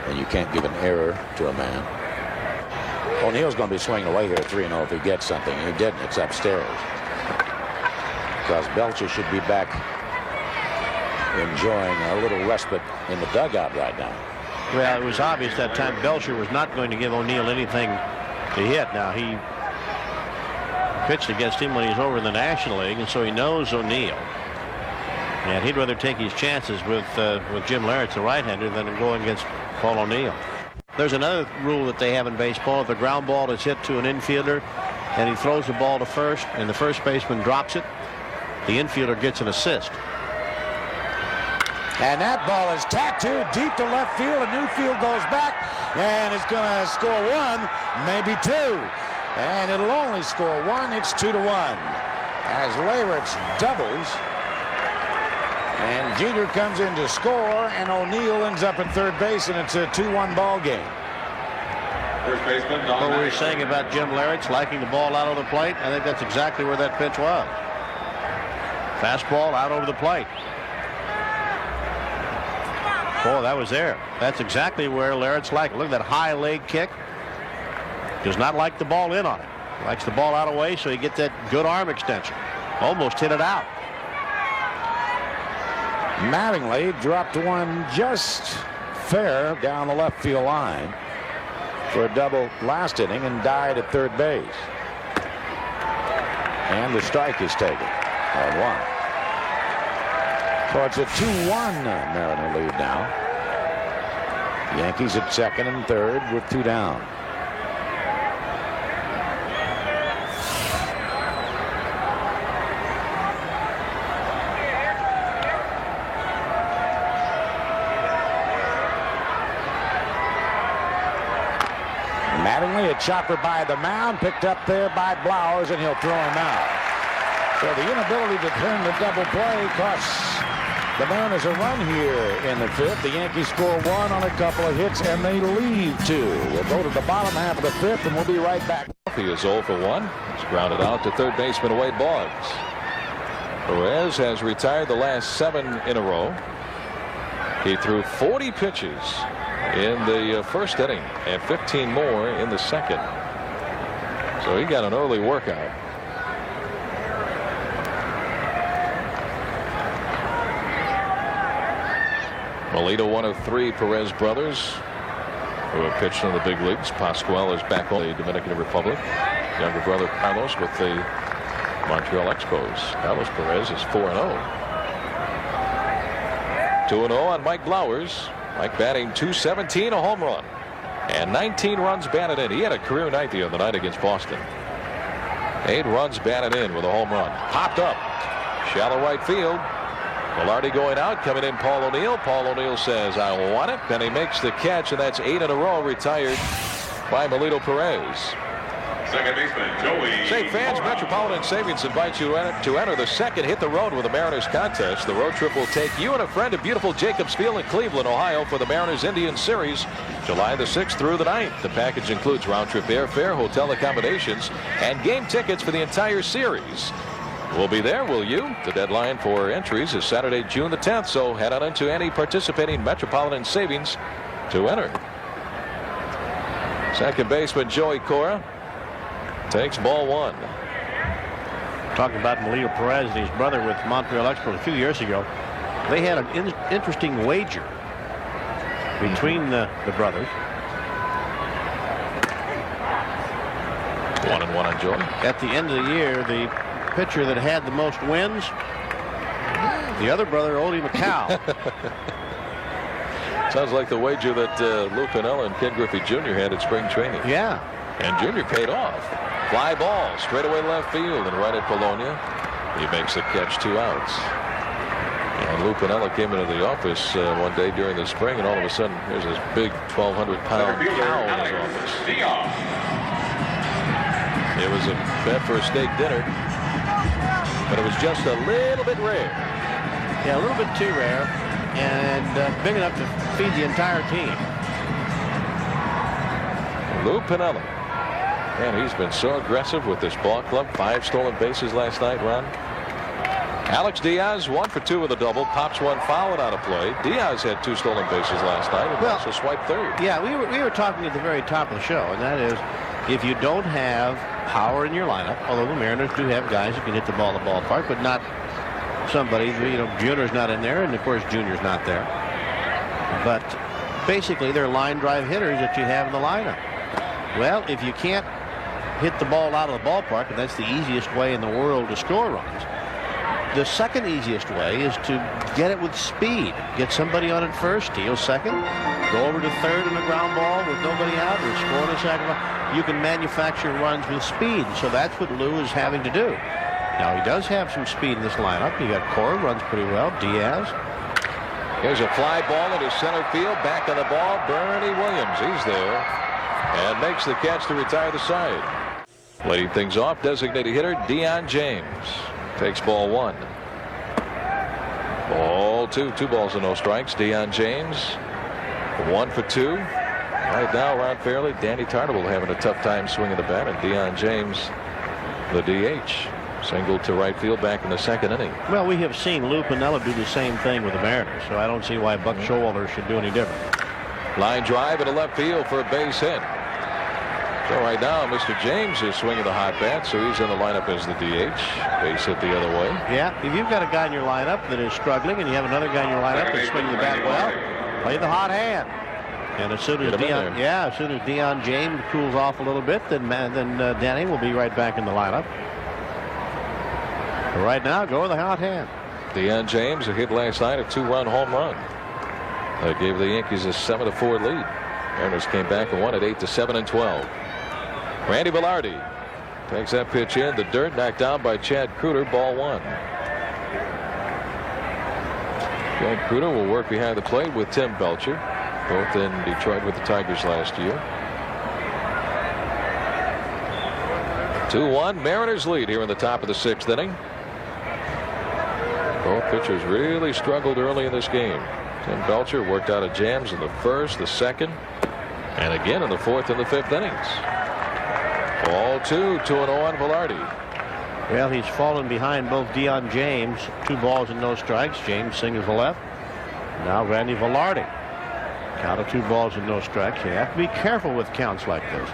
and you can't give an error to a man. O'Neill's going to be swinging away here 3-0 if he gets something. He didn't. It's upstairs. Because Belcher should be back enjoying a little respite in the dugout right now. Well, it was obvious that time Belcher was not going to give O'Neill anything to hit. Now, he pitched against him when he was over in the National League, and so he knows O'Neill. And he'd rather take his chances with Jim Leyritz, the right-hander, than going against Paul O'Neill. There's another rule that they have in baseball. If the ground ball is hit to an infielder and he throws the ball to first and the first baseman drops it, the infielder gets an assist. And that ball is tattooed deep to left field, and Newfield goes back, and it's going to score 1, maybe 2. And it'll only score 1. It's 2-1. As Leyritz doubles, and Jeter comes in to score, and O'Neill ends up at third base, and it's a 2-1 ball game. First baseman, Don What were we Mattingly. saying about Jim Leyritz liking the ball out of the plate? I think that's exactly where that pitch was. Fastball out over the plate. Oh, that was there. That's exactly where Leyritz liked it. Look at that high leg kick. Does not like the ball in on it. Likes the ball out of the way so he gets that good arm extension. Almost hit it out. Mattingly dropped one just fair down the left field line for a double last inning and died at third base. And the strike is taken on 1. So it's a 2-1 Mariner lead now. Yankees at second and third with 2 down. Mattingly, a chopper by the mound, picked up there by Blowers, and he'll throw him out. So the inability to turn the double play costs the Mariners a run here in the 5th. The Yankees score 1 on a couple of hits, and they leave 2. We'll go to the bottom half of the 5th, and we'll be right back. He is 0 for 1. He's grounded out to third baseman Wade Boggs. Perez has retired the last 7 in a row. He threw 40 pitches in the first inning and 15 more in the second. So he got an early workout. Molina, one of 3 Perez brothers who have pitched in the big leagues. Pascual is back on the Dominican Republic. Younger brother Carlos with the Montreal Expos. Carlos Perez is 4-0. 2-0 on Mike Blowers. Mike batting .217, a home run, and 19 runs batted in. He had a career night the other night against Boston. 8 runs batted in with a home run. Popped up, shallow right field. Velarde going out, coming in Paul O'Neill. Paul O'Neill says, "I want it," and he makes the catch, and that's 8 in a row retired by Melito Perez. Second baseman, Joey. Say, fans, Mora. Metropolitan Savings invites you to enter the second Hit the Road with the Mariners contest. The road trip will take you and a friend to beautiful Jacobs Field in Cleveland, Ohio for the Mariners Indian Series, July the 6th through the 9th. The package includes round-trip airfare, hotel accommodations, and game tickets for the entire series. We'll be there, will you? The deadline for entries is Saturday, June the 10th, so head on into any participating Metropolitan Savings to enter. Second baseman Joey Cora takes ball 1. Talking about Melio Perez and his brother with Montreal Expos a few years ago. They had an interesting wager between the brothers. 1-1 on Joey. At the end of the year, the pitcher that had the most wins, the other brother owed him a cow. Sounds like the wager that Lou Piniella and Ken Griffey Jr. had at spring training. Yeah. And Jr. paid off. Fly ball straight away left field and right at Polonia. He makes the catch, 2 outs. And Lou Piniella came into the office one day during the spring, and all of a sudden there's this big 1,200-pound cow in his office. It was a bet for a steak dinner, but it was just a little bit rare. Yeah, a little bit too rare, and big enough to feed the entire team. Lou Piniella. And he's been so aggressive with this ball club. 5 stolen bases last night, Ron. Alex Diaz 1 for 2 with a double. Pops one foul out of play. Diaz had 2 stolen bases last night and also swiped third. Yeah, we were talking at the very top of the show, and that is if you don't have power in your lineup, although the Mariners do have guys who can hit the ball in the ballpark, but not somebody, you know, Junior's not in there, and of course Junior's not there. But basically they're line drive hitters that you have in the lineup. Well, if you can't hit the ball out of the ballpark, and that's the easiest way in the world to score runs, the second easiest way is to get it with speed. Get somebody on at first, steal second, go over to third in a ground ball with nobody out, or score in a second. You can manufacture runs with speed, so that's what Lou is having to do. Now, he does have some speed in this lineup. You got Cora, runs pretty well. Diaz. Here's a fly ball into center field. Back on the ball, Bernie Williams. He's there and makes the catch to retire the side. Leading things off, designated hitter Deion James takes ball 1. Ball 2. 2 balls and no strikes. Deion James 1 for 2. Right now, Ron Fairley, Danny Tartabull having a tough time swinging the bat, and Deion James, the DH, singled to right field back in the second inning. Well, we have seen Lou Piniella do the same thing with the Mariners, so I don't see why Buck Showalter should do any different. Line drive into left field for a base hit. So right now, Mr. James is swinging the hot bat, so he's in the lineup as the DH. Base hit the other way. Yeah, if you've got a guy in your lineup that is struggling, and you have another guy in your lineup that's swinging the bat well, play the hot hand. And as soon as Deion James cools off a little bit, then Danny will be right back in the lineup. But right now, go with the hot hand. Deion James, a hit last night, a 2-run home run. That gave the Yankees a 7-4 lead. Mariners came back and won at 8-7 and 12. Randy Velarde takes that pitch in the dirt, knocked down by Chad Kreuter, ball 1. Chad Kreuter will work behind the plate with Tim Belcher, both in Detroit with the Tigers last year. 2-1, Mariners lead here in the top of the 6th inning. Both pitchers really struggled early in this game. Tim Belcher worked out of jams in the first, the second, and again in the 4th and the 5th innings. Ball 2, 2-0 on Velarde. Well, he's fallen behind both Deion James. 2 balls and no strikes. James singles the left. Now Randy Velarde. Count of 2 balls and no strikes. You have to be careful with counts like this.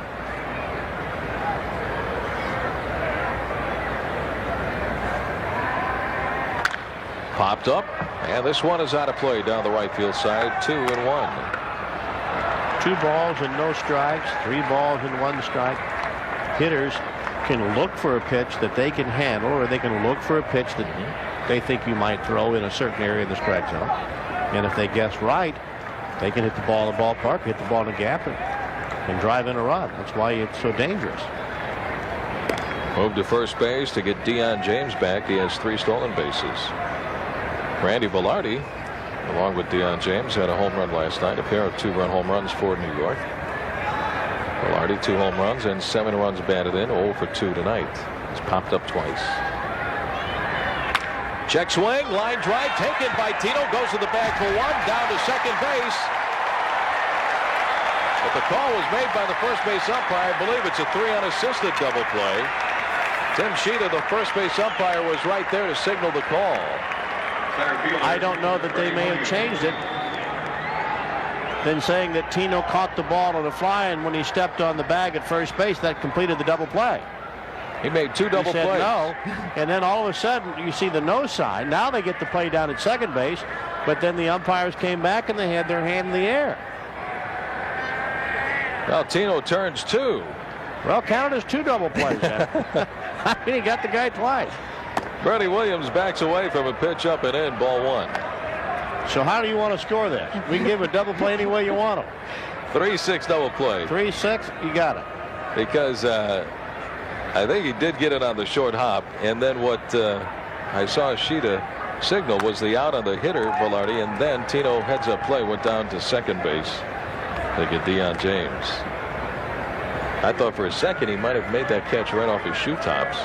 Popped up, and this one is out of play down the right field side. 2-1. 2 balls and no strikes. 3 balls and 1 strike. Hitters can look for a pitch that they can handle, or they can look for a pitch that they think you might throw in a certain area of the strike zone. And if they guess right, they can hit the ball in the ballpark, hit the ball in the gap, and drive in a run. That's why it's so dangerous. Move to first base to get Deion James back. He has 3 stolen bases. Randy Velarde, along with Deion James, had a home run last night, a pair of 2-run home runs for New York. Velarde 2 home runs and 7 runs batted in, 0 for 2 tonight. He's popped up twice. Check swing, line drive taken by Tino, goes to the bag for 1, down to second base. But the call was made by the first base umpire. I believe it's a 3 unassisted double play. Tim Sheeta, the first base umpire, was right there to signal the call. I don't know that they may have changed it. than saying that Tino caught the ball on the fly, and when he stepped on the bag at first base, that completed the double play. He made 2 double He said plays. no, and then all of a sudden you see the no sign. Now they get the play down at second base, but then the umpires came back and they had their hand in the air. Well, Tino turns 2. Well, counted as 2 double plays. I mean, he got the guy twice. Freddie Williams backs away from a pitch up and in, ball 1. So how do you want to score this? We can give a double play any way you want them. 3-6 double play. 3-6, you got it. Because I think he did get it on the short hop, and then what I saw Shida signal was the out on the hitter, Velarde, and then Tino heads up play went down to second base to get Deion James. I thought for a second he might have made that catch right off his shoe tops.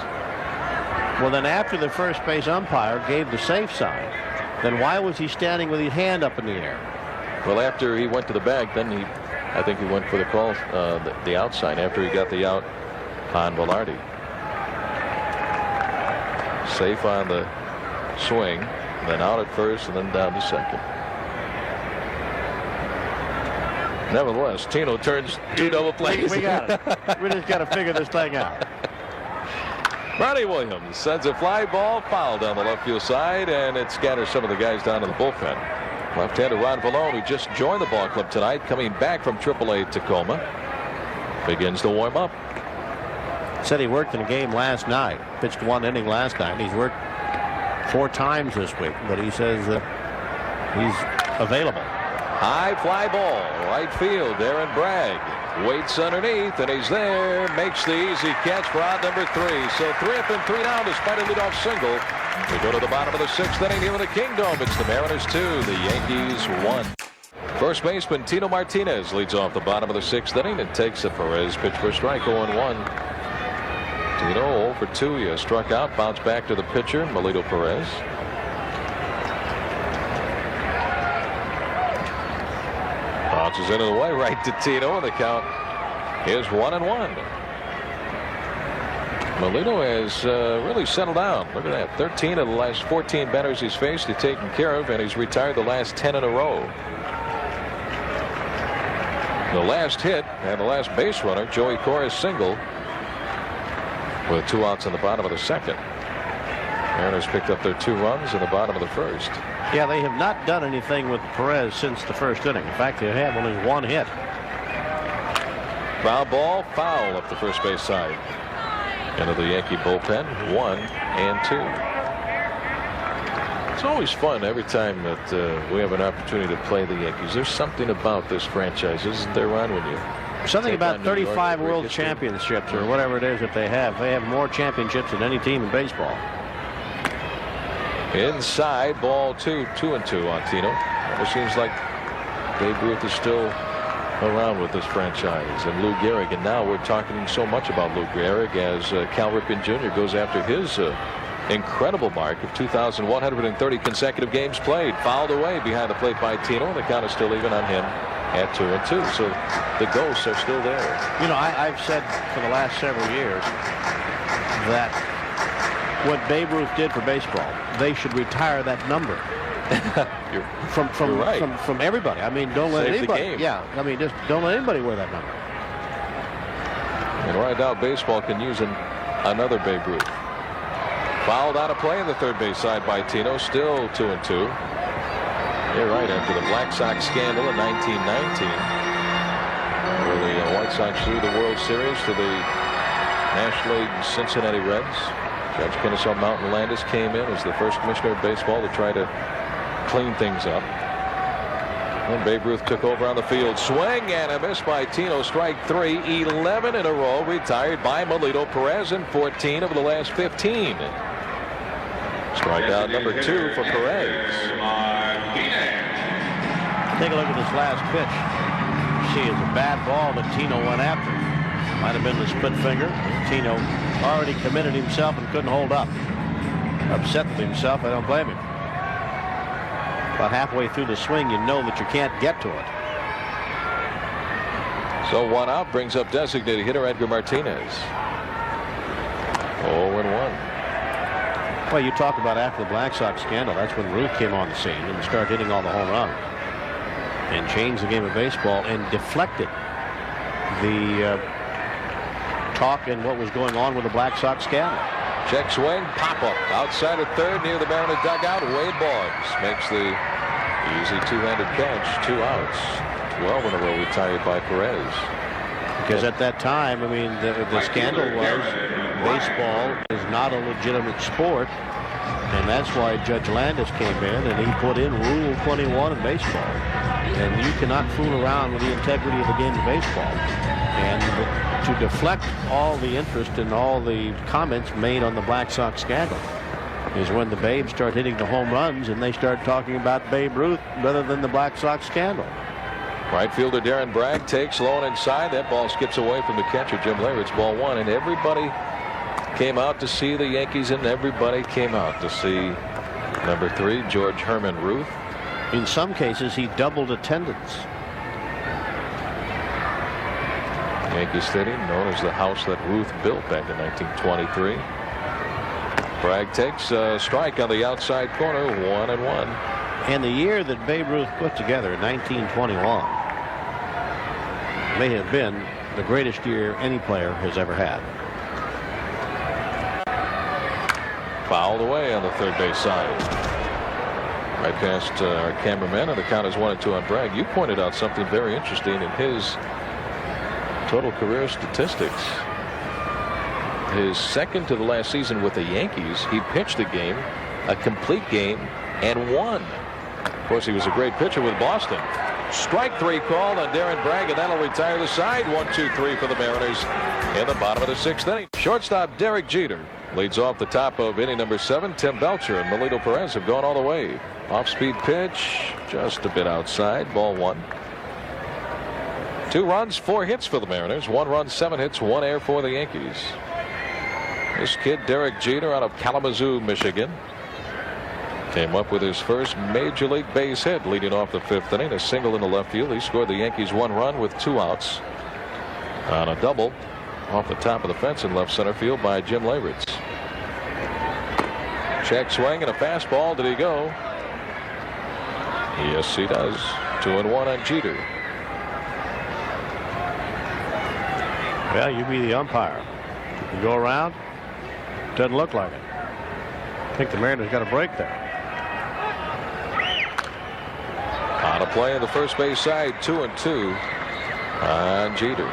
Well, then after the first base umpire gave the safe sign, then why was he standing with his hand up in the air? Well, after he went to the bag, then I think he went for the call, the outside after he got the out on Velarde. Safe on the swing, then out at first, and then down to second. Nevertheless, Tino turns 2 double plays. We got it. We just got to figure this thing out. Freddie Williams sends a fly ball foul down the left field side, and it scatters some of the guys down to the bullpen. Left-hander Ron Vallone, who just joined the ball club tonight, coming back from AAA Tacoma, begins to warm up. Said he worked in a game last night. Pitched 1 inning last night. He's worked 4 times this week, but he says that he's available. High fly ball, right field. Aaron Bragg waits underneath, and he's there. Makes the easy catch for out number 3. So 3 up and 3 down despite a leadoff single. We go to the bottom of the 6th inning here in the Kingdome. It's the Mariners 2, the Yankees 1. First baseman Tino Martinez leads off the bottom of the 6th inning and takes a Perez pitch for a strike, 0-1. Tino 0 for 2. He has struck out. Bounced back to the pitcher, Melito Perez. Bounces into the way right to Tino, and the count is 1-1. Melito has really settled down. Look at that. 13 of the last 14 batters he's faced, he's taken care of, and he's retired the last 10 in a row. The last hit and the last base runner, Joey Cora's single, with 2 outs in the bottom of the 2nd. Mariners picked up their 2 runs in the bottom of the 1st. Yeah, they have not done anything with Perez since the 1st inning. In fact, they have only 1 hit. Foul ball, foul up the first base side. Into the Yankee bullpen, 1 and 2. It's always fun every time that we have an opportunity to play the Yankees. There's something about this franchise, isn't there, Ron, when you Something take about on New York 35 every World history? Championships or whatever it is that they have. They have more championships than any team in baseball. Inside, ball 2, 2-2 on Tino. It seems like Babe Ruth is still around with this franchise, and Lou Gehrig, and now we're talking so much about Lou Gehrig as Cal Ripken Jr. goes after his incredible mark of 2,130 consecutive games played. Fouled away behind the plate by Tino, and the count is still even on him at 2-2. So the ghosts are still there. You know, I've said for the last several years that what Babe Ruth did for baseball, they should retire that number. From everybody. I mean, don't let Save the anybody. game. Yeah, I mean, just don't let anybody wear that number. And right now, baseball can use another Babe Ruth. Fouled out of play in the third base side by Tino. Still 2-2. You're right. After the Black Sox scandal in 1919, where the White Sox threw the World Series to the National League Cincinnati Reds, Judge Kennesaw Mountain Landis came in as the first commissioner of baseball to try to clean things up. And Babe Ruth took over on the field. Swing and a miss by Tino. Strike 3. 11 in a row retired by Melito Perez in 14 of the last 15. Strikeout number 2 for Perez. Take a look at this last pitch. See, it's a bad ball that Tino went after. Might have been the split finger. Tino already committed himself and couldn't hold up. Upset with himself. I don't blame him. About halfway through the swing, you know that you can't get to it. So 1 out brings up designated hitter Edgar Martinez. 0-1. Well, you talk about after the Black Sox scandal, that's when Ruth came on the scene and started hitting all the home runs. and changed the game of baseball and deflected the talk and what was going on with the Black Sox scandal. Check swing, pop up outside of third near the Mariner dugout. Wade Boggs makes the easy two-handed catch. 2 outs. 12 in a row retired by Perez. Because at that time, I mean, the scandal was baseball is not a legitimate sport, and that's why Judge Landis came in and he put in Rule 21 in baseball. And you cannot fool around with the integrity of the game of baseball. And to deflect all the interest and all the comments made on the Black Sox scandal is when the Babes start hitting the home runs and they start talking about Babe Ruth rather than the Black Sox scandal. Right fielder Darren Bragg takes low and inside. That ball skips away from the catcher Jim Leyritz. Ball 1, and everybody came out to see the Yankees, and everybody came out to see number 3, George Herman Ruth. In some cases, he doubled attendance. Yankee Stadium, known as the house that Ruth built back in 1923. Bragg takes a strike on the outside corner, 1-1. And the year that Babe Ruth put together, 1921, may have been the greatest year any player has ever had. Fouled away on the third base side. Right past our cameraman, and the count is 1-2 on Bragg. You pointed out something very interesting in his total career statistics. His second to the last season with the Yankees, he pitched a game, a complete game, and won. Of course, he was a great pitcher with Boston. Strike 3 called on Darren Bragg, and that'll retire the side. 1-2-3 for the Mariners in the bottom of the 6th inning. Shortstop Derek Jeter leads off the top of inning number 7. Tim Belcher and Melito Perez have gone all the way. Off-speed pitch, just a bit outside. Ball 1. 2 runs, 4 hits for the Mariners. 1 run, 7 hits, 1 error for the Yankees. This kid, Derek Jeter, out of Kalamazoo, Michigan, came up with his first major league base hit leading off the 5th inning. A single in the left field. He scored the Yankees 1 run with 2 outs on a double off the top of the fence in left center field by Jim Leyritz. Check swing and a fastball. Did he go? Yes, he does. 2-1 on Jeter. Well, you be the umpire. You go around. Doesn't look like it. I think the Mariners got a break there. On a play on the first base side, 2-2 on Jeter.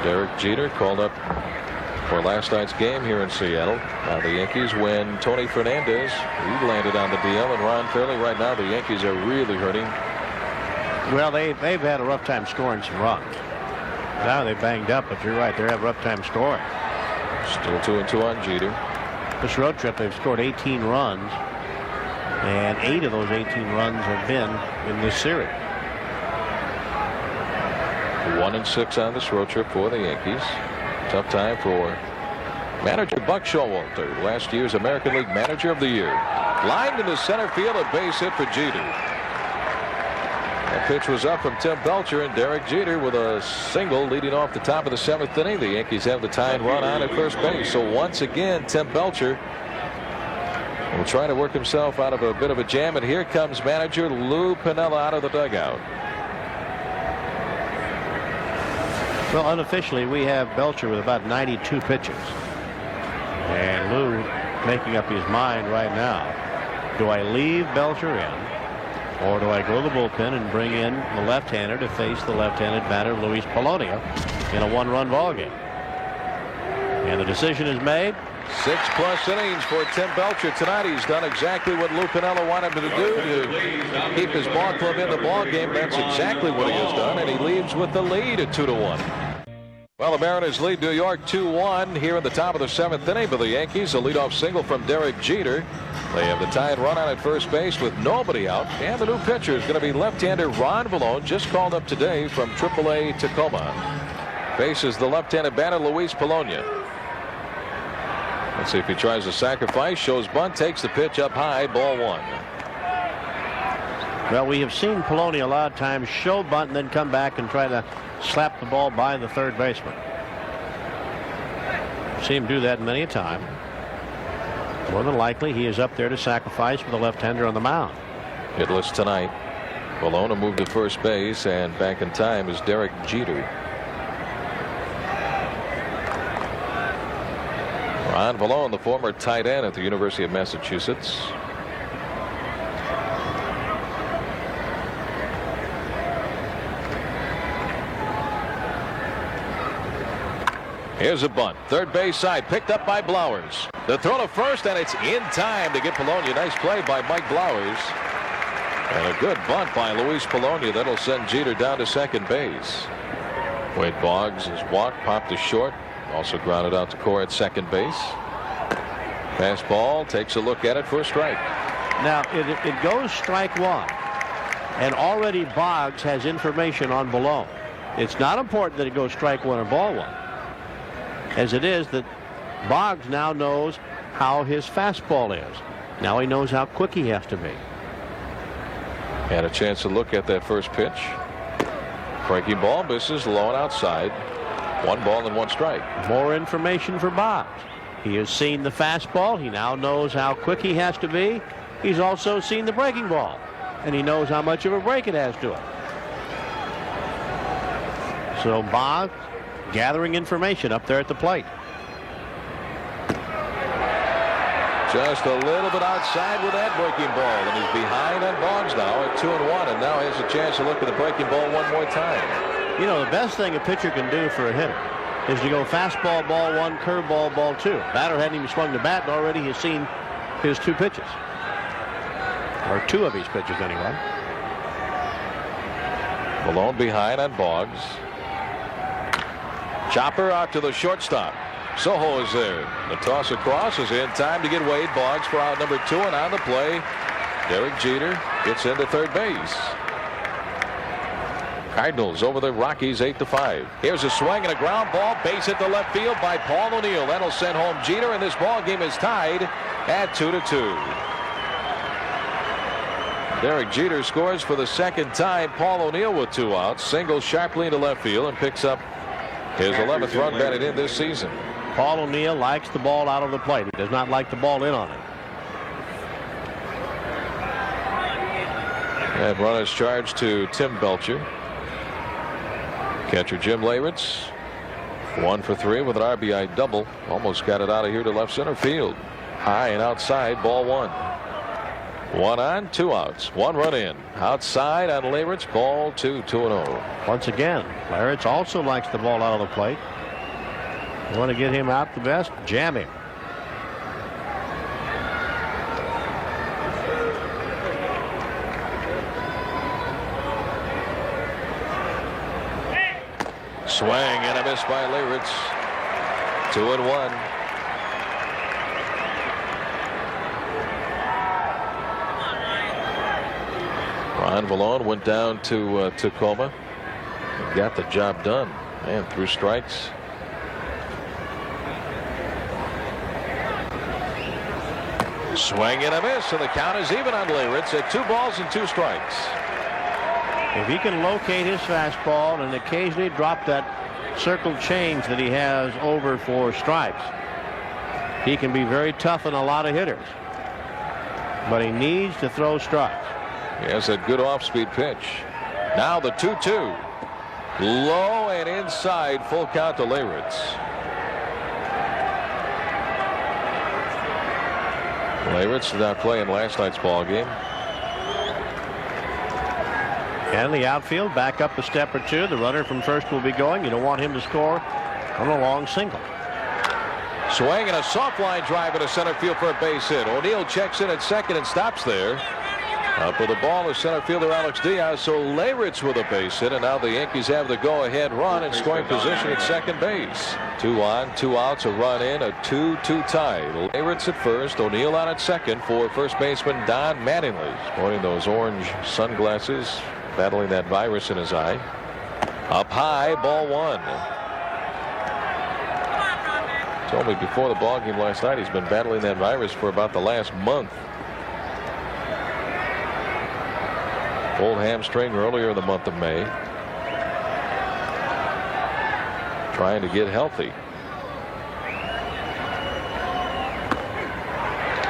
Derek Jeter called up for last night's game here in Seattle. The Yankees, when Tony Fernandez, he landed on the DL, and Ron Fairly. Right now, the Yankees are really hurting. Well, they've had a rough time scoring some runs. Now they banged up, but you're right, they have a rough time scoring. Still 2-2 on Jeter. This road trip, they've scored 18 runs, and 8 of those 18 runs have been in this series. 1-6 on this road trip for the Yankees. Tough time for manager Buck Showalter, last year's American League Manager of the Year. Lined into center field, a base hit for Jeter. That pitch was up from Tim Belcher, and Derek Jeter with a single leading off the top of the 7th inning. The Yankees have the tying run on at first base. So once again, Tim Belcher will try to work himself out of a bit of a jam, and here comes manager Lou Piniella out of the dugout. Well, unofficially, we have Belcher with about 92 pitches. And Lou making up his mind right now. Do I leave Belcher in, or do I go to the bullpen and bring in the left-hander to face the left-handed batter Luis Polonia in a 1-run ball game? And the decision is made. 6+ innings for Tim Belcher tonight. He's done exactly what Lou Piniella wanted him to do, to keep his ball club in the ball game. That's exactly what he has done, and he leaves with the lead at 2-1. Well, the Mariners lead New York 2-1 here in the top of the 7th inning, but the Yankees, a leadoff single from Derek Jeter. They have the tying run on at first base with nobody out, and the new pitcher is going to be left-hander Ron Vallone, just called up today from AAA Tacoma. Faces the left-handed batter Luis Polonia. Let's see if he tries a sacrifice. Shows bunt, takes the pitch up high, ball 1. Well, we have seen Polonia a lot of times show bunt and then come back and try to slap the ball by the third baseman. Seen him do that many a time. More than likely, he is up there to sacrifice for the left-hander on the mound. Hitless tonight. Bologna moved to first base, and back in time is Derek Jeter. Ron Valone, the former tight end at the University of Massachusetts. Here's a bunt. Third base side, picked up by Blowers. The throw to first, and it's in time to get Bologna. Nice play by Mike Blowers. And a good bunt by Luis Bologna. That'll send Jeter down to second base. Wade Boggs is walked, popped to short. Also grounded out to Cora at second base. Fastball, takes a look at it for a strike. Now it goes strike one, and already Boggs has information on Bologna. It's not important that it goes strike one or ball one, as it is that Boggs now knows how his fastball is. Now he knows how quick he has to be. Had a chance to look at that first pitch. Breaking ball, misses, low and outside. 1 ball and 1 strike. More information for Boggs. He has seen the fastball. He now knows how quick he has to be. He's also seen the breaking ball, and he knows how much of a break it has to it. So Boggs gathering information up there at the plate. Just a little bit outside with that breaking ball, and he's behind on Boggs now at 2-1, and now he has a chance to look at the breaking ball one more time. You know, the best thing a pitcher can do for a hitter is to go fastball, ball one, curveball, ball two. Batter hadn't even swung the bat, and already he's seen his 2 pitches, or 2 of his pitches anyway. Malone behind on Boggs. Chopper out to the shortstop. Soho is there. The toss across is in time to get Wade Boggs for out number 2, and on the play, Derek Jeter gets into third base. Cardinals over the Rockies 8-5. Here's a swing and a ground ball, base hit to left field by Paul O'Neill. That'll send home Jeter, and this ball game is tied at 2-2. Derek Jeter scores for the second time. Paul O'Neill with 2 outs, singles sharply into left field, and picks up his 11th run batted in this season. Paul O'Neill likes the ball out of the plate. He does not like the ball in on it. And runners charged to Tim Belcher. Catcher Jim Leyritz 1 for 3 with an RBI double. Almost got it out of here to left center field. High and outside, ball 1. 1 on, 2 outs, 1 run in. Outside on Leyritz, ball 2, 2-0. Once again, Leyritz also likes the ball out of the plate. You want to get him out the best? Jam him. Swing and a miss by Leyritz. 2-1. Ron Valone went down to Tacoma and got the job done. And through strikes. Swing and a miss, and the count is even on Leyritz at 2 balls and 2 strikes. If he can locate his fastball and occasionally drop that circle change that he has over for strikes, he can be very tough on a lot of hitters. But he needs to throw strikes. He has a good off-speed pitch. Now the 2-2. Low and inside, full count to Leyritz. Leyritz did not play in last night's ball game. And the outfield back up a step or 2. The runner from first will be going. You don't want him to score on a long single. Swing and a soft line drive into center field for a base hit. O'Neill checks in at second and stops there. Up with the ball is center fielder Alex Diaz. So Leyritz with a base hit, and now the Yankees have the go-ahead run in scoring position at second base. 2 on, 2 outs, a run in, a 2-2 tie. Leyritz at first, O'Neill out at second for first baseman Don Mattingly, sporting those orange sunglasses, battling that virus in his eye. Up high, ball 1. Told me before the ball game last night he's been battling that virus for about the last month. Pulled hamstring earlier in the month of May. Trying to get healthy.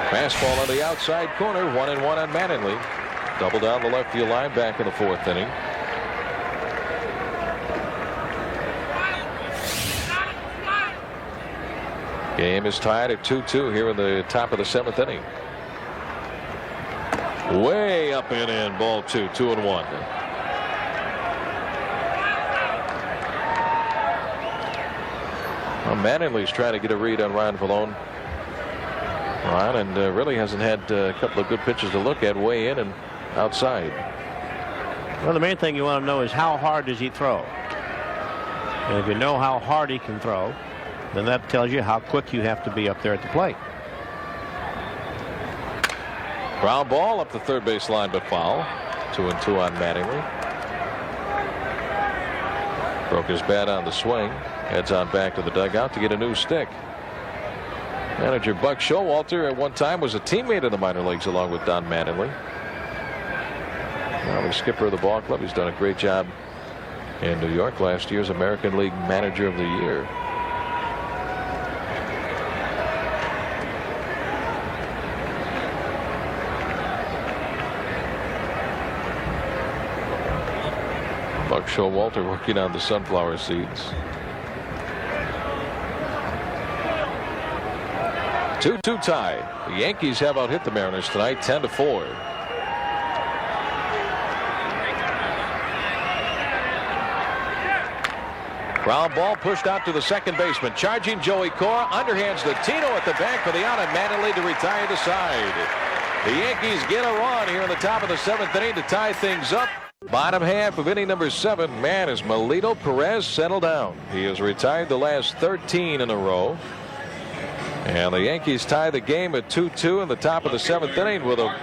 Fastball on the outside corner, 1-1 on Mattingly. double down the left field line back in the 4th inning. Game is tied at 2-2 here in the top of the 7th inning. Way up and in, ball 2, 2-1. Well, Mattingly's trying to get a read on Ron Vallone. And really hasn't had a couple of good pitches to look at, way in and outside. Well, the main thing you want to know is how hard does he throw? And if you know how hard he can throw, then that tells you how quick you have to be up there at the plate. Ground ball up the third base line, but foul. 2-2 on Mattingly. Broke his bat on the swing. Heads on back to the dugout to get a new stick. Manager Buck Showalter at one time was a teammate in the minor leagues along with Don Mattingly. Now the skipper of the ball club. He's done a great job in New York. Last year's American League Manager of the Year. Buck Showalter working on the sunflower seeds. 2-2 tie. The Yankees have out hit the Mariners tonight 10-4. Ground ball pushed out to the second baseman. Charging Joey Cora. Underhands the Tino at the bank for the out, and Mattingly to retire the side. The Yankees get a run here in the top of the 7th inning to tie things up. Bottom half of inning number 7. Man, as Melito Perez settled down. He has retired the last 13 in a row. And the Yankees tie the game at 2-2 in the top of the 7th inning with a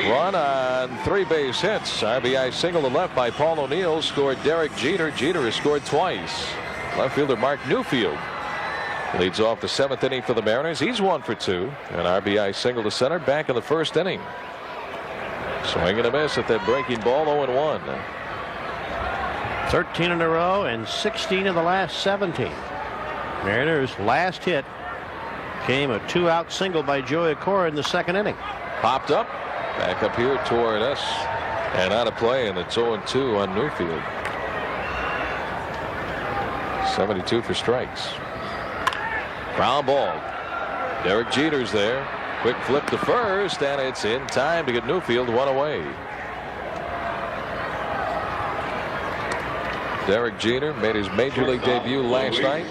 run on 3 base hits. RBI single to left by Paul O'Neill scored Derek Jeter. Jeter has scored twice. Left fielder Mark Newfield leads off the 7th inning for the Mariners. He's 1 for 2. An RBI single to center back in the 1st inning. Swing and a miss at that breaking ball. 0-1. 13 in a row and 16 in the last 17. Mariners' last hit came a 2-out single by Joey Cora in the 2nd inning. Popped up. Back up here toward us. And out of play, and it's 0-2 on Newfield. 72 for strikes. Ground ball. Derek Jeter's there. Quick flip to first, and it's in time to get Newfield one away. Derek Jeter made his major league debut last night.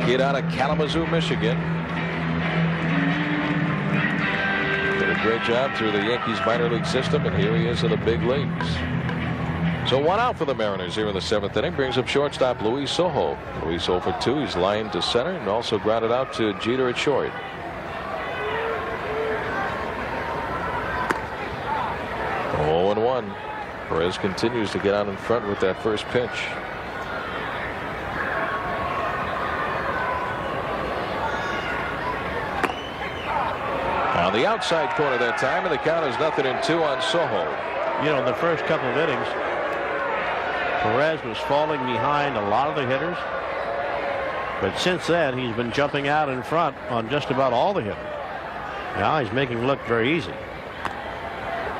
Kid out of Kalamazoo, Michigan. Did a great job through the Yankees minor league system, and here he is in the big leagues. So 1 out for the Mariners here in the 7th inning. Brings up shortstop Luis Sojo. Luis 0 for 2. He's lined to center and also grounded out to Jeter at short. Oh, 0-1. Perez continues to get out in front with that first pitch. On the outside corner that time, and the count is 0-2 on Sojo. You know, in the first couple of innings, Perez was falling behind a lot of the hitters. But since then, he's been jumping out in front on just about all the hitters. Now he's making it look very easy.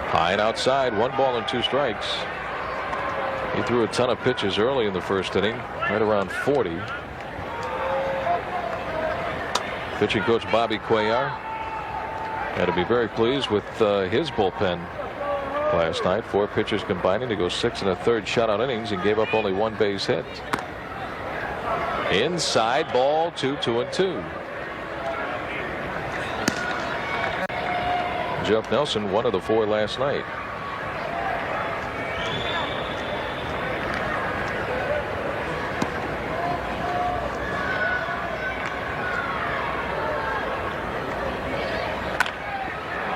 High and outside, 1 ball and 2 strikes. He threw a ton of pitches early in the first inning, right around 40. Pitching coach Bobby Cuellar had to be very pleased with his bullpen last night. 4 pitchers combining to go 6 1/3 shutout innings and gave up only 1 base hit. Inside, ball 2, 2-2. Jeff Nelson, 1 of the 4 last night.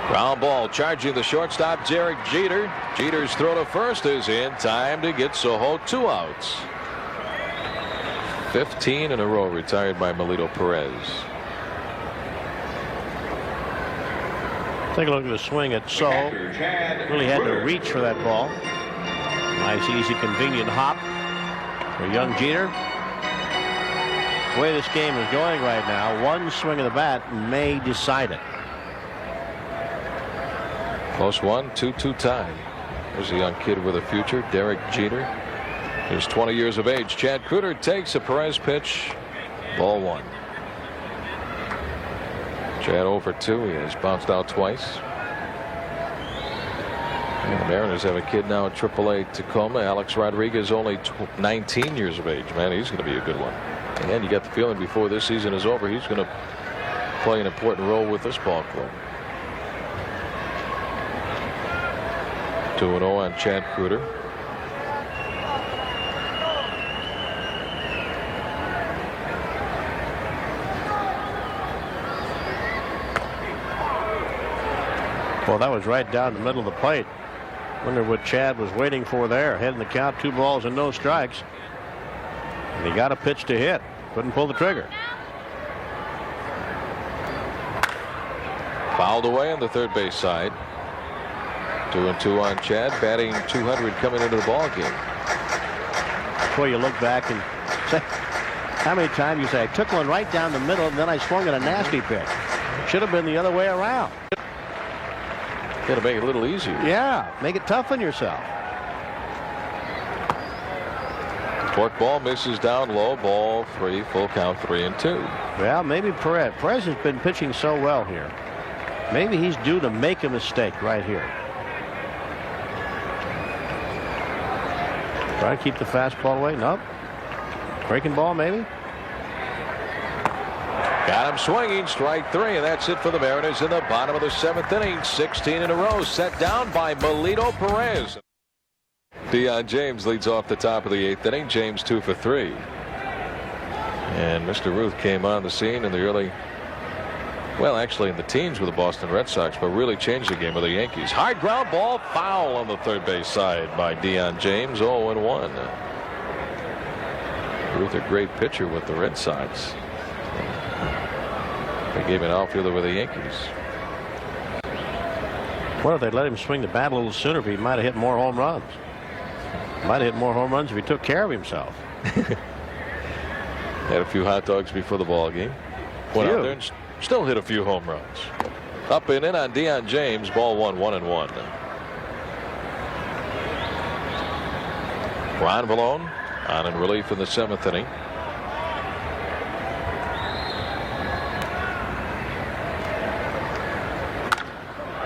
Ground ball charging the shortstop Derek Jeter. Jeter's throw to first is in time to get Sojo 2 outs. 15 in a row retired by Melito Perez. Take a look at the swing at Sojo. Really had to reach for that ball. Nice, easy, convenient hop for young Jeter. The way this game is going right now, 1 swing of the bat may decide it. Close one, 2-2 tie. There's a young kid with a future, Derek Jeter. He's 20 years of age. Chad Kreuter takes a Perez pitch. Ball one. Chad over 2. He has bounced out twice. And the Mariners have a kid now at AAA Tacoma. Alex Rodriguez, only 19 years of age. Man, he's going to be a good one. And you get the feeling before this season is over, he's going to play an important role with this ball club. 2-0 on Chad Kreuter. Well, that was right down the middle of the plate. Wonder what Chad was waiting for there. Heading the count, 2 balls and no strikes. And he got a pitch to hit. Couldn't pull the trigger. Fouled away on the third base side. 2-2 on Chad, batting .200 coming into the ball game. Before you look back and say, how many times you say, I took one right down the middle and then I swung at a nasty pitch. Should have been the other way around. Got to make it a little easier. Yeah, make it tough on yourself. Torque ball misses down low. Ball 3, full count 3-2. Well, maybe Perez. Perez has been pitching so well here. Maybe he's due to make a mistake right here. Try to keep the fastball away. Nope. Breaking ball, maybe. Got him swinging. Strike 3, and that's it for the Mariners in the bottom of the 7th inning. 16 in a row, set down by Melito Perez. Deion James leads off the top of the 8th inning. James 2 for 3. And Mr. Ruth came on the scene in the early, well, actually in the teens with the Boston Red Sox, but really changed the game with the Yankees. Hard ground ball, foul on the third base side by Deion James. 0-1. Ruth, a great pitcher with the Red Sox. They gave an outfielder with the Yankees. Well, if they'd let him swing the bat a little sooner, he might have hit more home runs. Might have hit more home runs if he took care of himself. Had a few hot dogs before the ball game. Went out there and still hit a few home runs. Up and in on Deion James. Ball 1, 1-1. Ron Vallone on in relief in the 7th inning.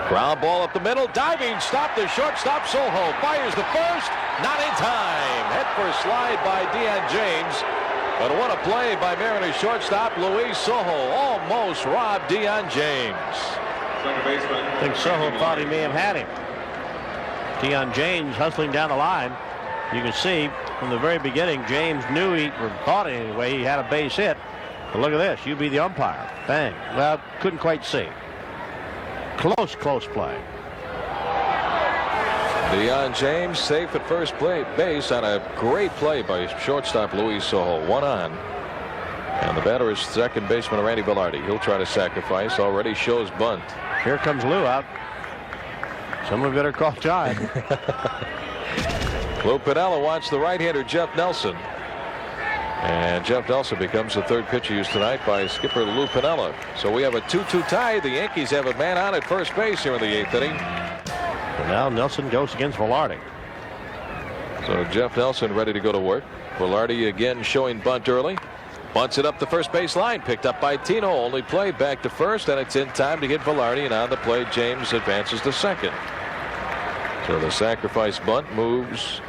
Ground ball up the middle, diving, stop the shortstop. Soho fires the first, not in time. Head first slide by Deion James. But what a play by Mariners shortstop Luis Soho. Almost robbed Deion James. Second baseman. I think Soho thought he may have had him. Deion James hustling down the line. You can see from the very beginning, James knew or thought anyway, he had a base hit. But look at this. You be the umpire. Bang. Well, couldn't quite see. Close play. Deion James safe at first base on a great play by shortstop Luis Soho. 1 on. And the batter is second baseman Randy Velarde. He'll try to sacrifice. Already shows bunt. Here comes Lou out. Someone better call time. Lou Piniella wants the right-hander Jeff Nelson. And Jeff Nelson becomes the third pitcher used tonight by skipper Lou Piniella. So we have a 2-2 tie. The Yankees have a man on at first base here in the 8th inning. And now Nelson goes against Velarde. So Jeff Nelson ready to go to work. Velarde again showing bunt early. Bunts it up the first base line. Picked up by Tino. Only play back to first, and it's in time to get Velarde. And on the play, James advances to second. So the sacrifice bunt moves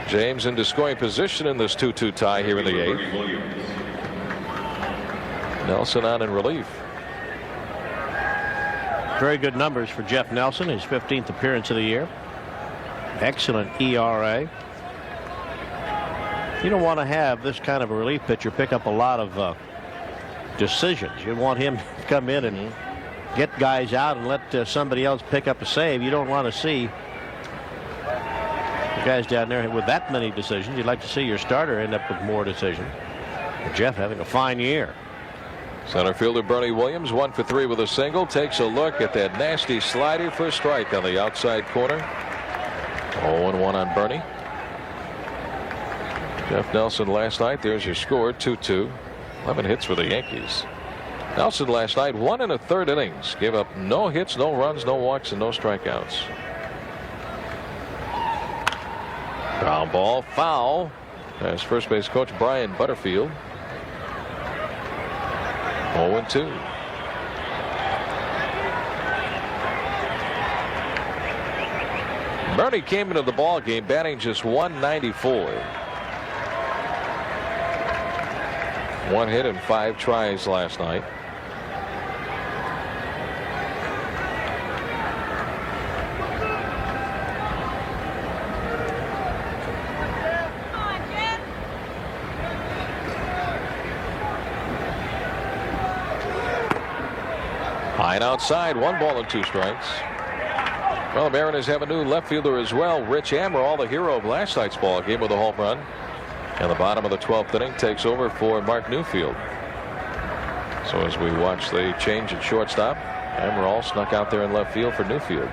James into scoring position in this 2-2 tie here in the 8th. Nelson on in relief. Very good numbers for Jeff Nelson, his 15th appearance of the year. Excellent ERA. You don't want to have this kind of a relief pitcher pick up a lot of decisions. You want him to come in and get guys out and let somebody else pick up a save. You don't want to see the guys down there with that many decisions. You'd like to see your starter end up with more decisions. But Jeff having a fine year. Center fielder Bernie Williams 1 for 3 with a single. Takes a look at that nasty slider for a strike on the outside corner. 0-1 on Bernie. Jeff Nelson last night. There's your score. 2-2. 11 hits for the Yankees. Nelson last night 1 1/3 innings, gave up no hits, no runs, no walks, and no strikeouts. Ground ball, foul. As first base coach Brian Butterfield. 0-2. Bernie came into the ball game batting just .194. 1 hit and 5 tries last night. High and outside, 1 ball and 2 strikes. Well, the Mariners have a new left fielder as well. Rich Amaral, the hero of last night's ball game with a home run. And the bottom of the 12th inning takes over for Mark Newfield. So as we watch the change at shortstop, Amaral snuck out there in left field for Newfield.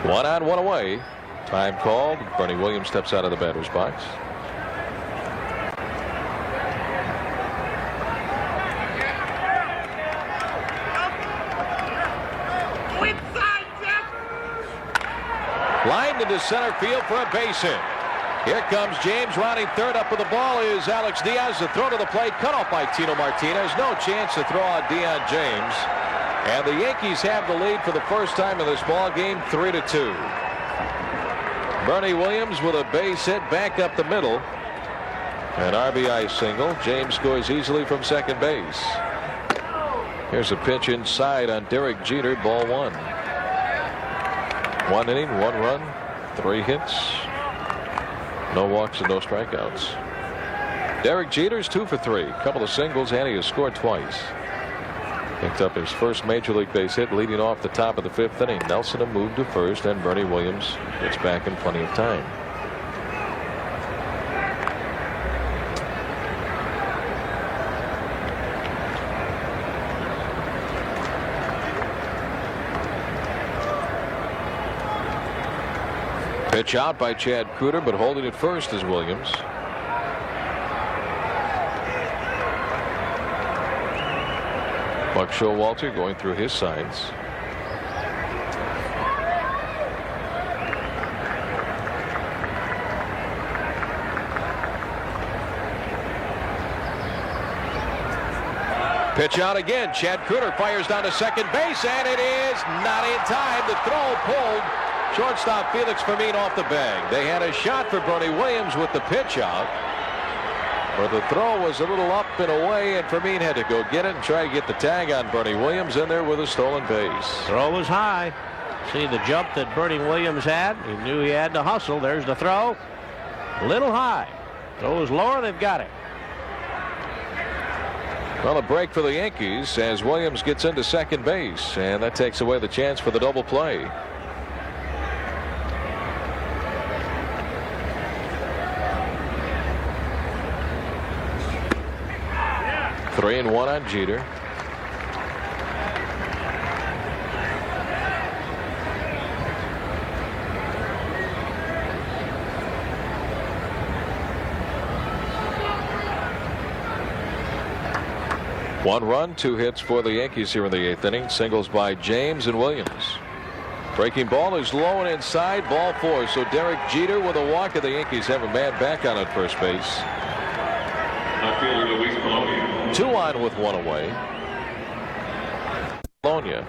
One on, one away. Time called. Bernie Williams steps out of the batter's box. Lined into center field for a base hit. Here comes James rounding third. Up with the ball is Alex Diaz. The throw to the plate cut off by Tino Martinez. No chance to throw out Deion James. And the Yankees have the lead for the first time in this ball game, 3-2. Bernie Williams with a base hit back up the middle. An RBI single. James scores easily from second base. Here's a pitch inside on Derek Jeter, ball 1. 1 inning, 1 run, 3 hits, no walks and no strikeouts. Derek Jeter's 2 for 3, a couple of singles, and he has scored twice. Picked up his first major league base hit leading off the top of the 5th inning. Nelson a move to first, and Bernie Williams gets back in plenty of time. Pitch out by Chad Cooter, but holding it first is Williams. Buck Showalter going through his signs. Pitch out again. Chad Cooter fires down to second base, and it is not in time. The throw pulled. Shortstop Felix Fermin off the bag. They had a shot for Bernie Williams with the pitch out, but the throw was a little up and away, and Fermin had to go get it and try to get the tag on Bernie Williams in there with a stolen base. Throw was high. See the jump that Bernie Williams had. He knew he had to hustle. There's the throw. A little high. Throw is lower. They've got it. Well, a break for the Yankees as Williams gets into second base, and that takes away the chance for the double play. 3-1 on Jeter. One run, 2 hits for the Yankees here in the 8th inning. Singles by James and Williams. Breaking ball is low and inside, ball 4. So Derek Jeter with a walk, and the Yankees have a man back on at first base. Left fielder Luis Polonia. 2 on with 1 away. Polonia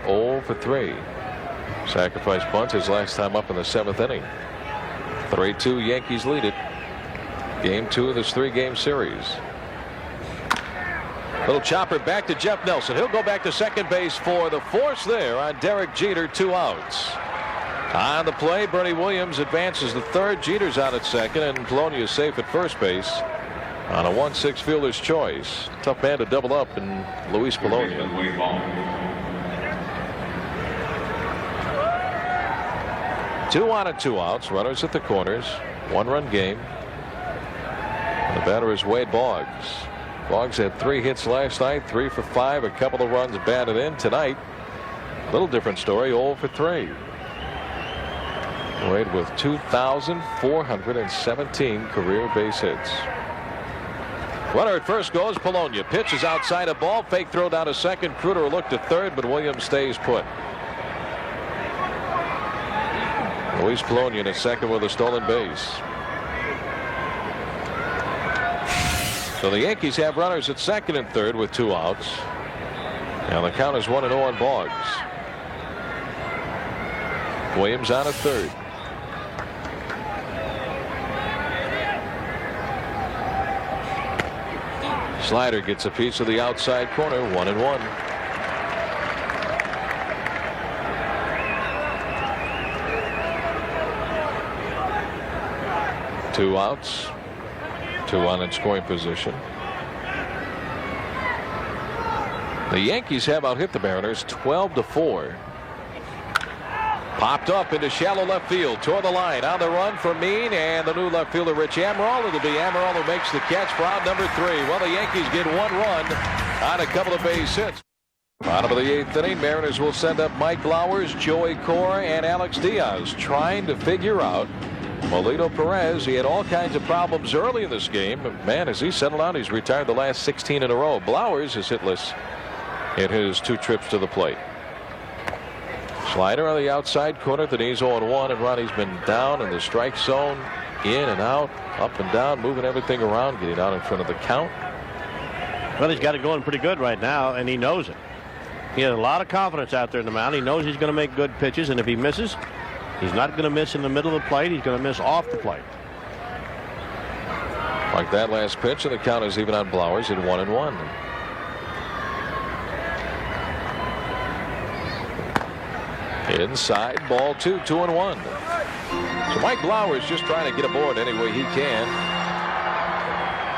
0 for 3. Sacrifice bunt his last time up in the 7th inning. 3-2 Yankees lead it. Game 2 of this 3-game series. Little chopper back to Jeff Nelson. He'll go back to second base for the force there on Derek Jeter. 2 outs. On the play, Bernie Williams advances the third. Jeter's out at second, and Polonia is safe at first base on a 1-6 fielder's choice. Tough man to double up in Luis Polonia. 2 on and 2 outs. Runners at the corners. 1-run game. And the batter is Wade Boggs. Boggs had 3 hits last night, 3 for 5, a couple of runs batted in. Tonight, a little different story, 0 for 3. Wade with 2,417 career base hits. Runner at first goes Polonia. Pitch is outside a ball. Fake throw down to second. Kruder looked at third, but Williams stays put. Luis Polonia at second with a stolen base. So the Yankees have runners at second and third with 2 outs. And the count is 1-0 on Boggs. Williams on at third. Slider gets a piece of the outside corner. 1-1. Two outs. 2 on in scoring position. The Yankees have out-hit the Mariners 12-4. Popped up into shallow left field. Toward the line. On the run for Mean. And the new left fielder, Rich Amaral. It'll be Amaral who makes the catch for out number 3. Well, the Yankees get 1 run on a couple of base hits. Bottom of the 8th inning. Mariners will send up Mike Blowers, Joey Cora, and Alex Diaz, trying to figure out Molino Perez. He had all kinds of problems early in this game. But man, as he settled out, he's retired the last 16 in a row. Blowers is hitless in his 2 trips to the plate. Slider on the outside corner. The knees 0-1, and Ronnie's been down in the strike zone, in and out, up and down, moving everything around, getting out in front of the count. Well, he's got it going pretty good right now, and he knows it. He has a lot of confidence out there in the mound. He knows he's going to make good pitches, and if he misses, he's not going to miss in the middle of the plate. He's going to miss off the plate. Like that last pitch, and the count is even on Blowers at 1-1. Inside, ball 2, 2-1. So Mike Blowers just trying to get aboard any way he can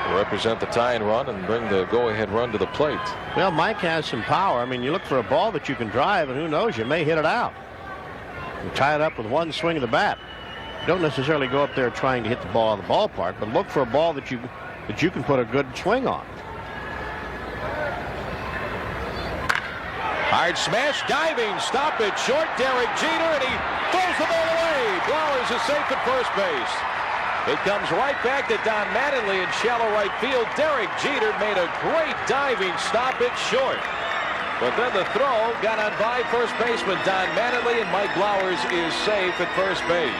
to represent the tying run and bring the go-ahead run to the plate. Well, Mike has some power. I mean, you look for a ball that you can drive, and who knows, you may hit it out. You tie it up with one swing of the bat. You don't necessarily go up there trying to hit the ball out of the ballpark, but look for a ball that you can put a good swing on. Hard smash, diving, stop it, short, Derek Jeter, and he throws the ball away. Blowers is safe at first base. It comes right back to Don Mattingly in shallow right field. Derek Jeter made a great diving stop it short. But then the throw got on by first baseman Don Mattingly, and Mike Blowers is safe at first base.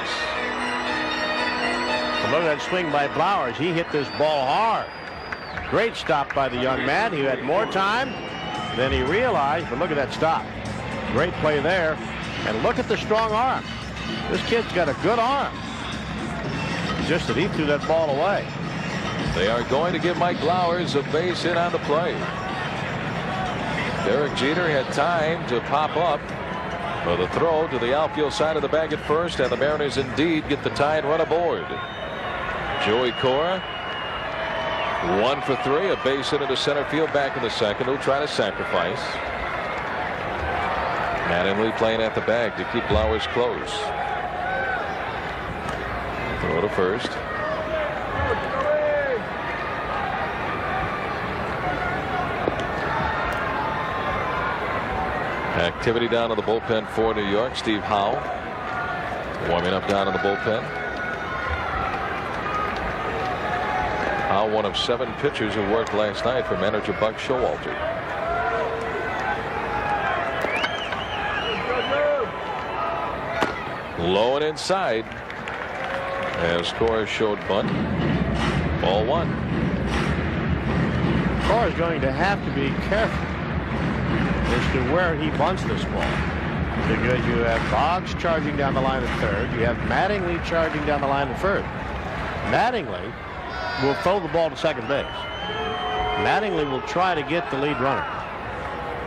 Well, look at that swing by Blowers. He hit this ball hard. Great stop by the young man. He had more time than he realized, but look at that stop. Great play there. And look at the strong arm. This kid's got a good arm. Just that he threw that ball away. They are going to give Mike Blowers a base hit on the play. Derek Jeter had time to pop up for the throw to the outfield side of the bag at first, and the Mariners indeed get the tie and run aboard. Joey Cora, 1 for 3, a base hit into center field back in the second. He'll try to sacrifice. Mattingly playing at the bag to keep Blowers close. Throw to first. Activity down in the bullpen for New York. Steve Howe warming up down in the bullpen. Howe, one of 7 pitchers who worked last night for manager Buck Showalter. Low and inside. As Cora showed bunt. Ball 1. Cora's going to have to be careful as to where he bunts this ball, because you have Boggs charging down the line at third. You have Mattingly charging down the line at first. Mattingly will throw the ball to second base. Mattingly will try to get the lead runner.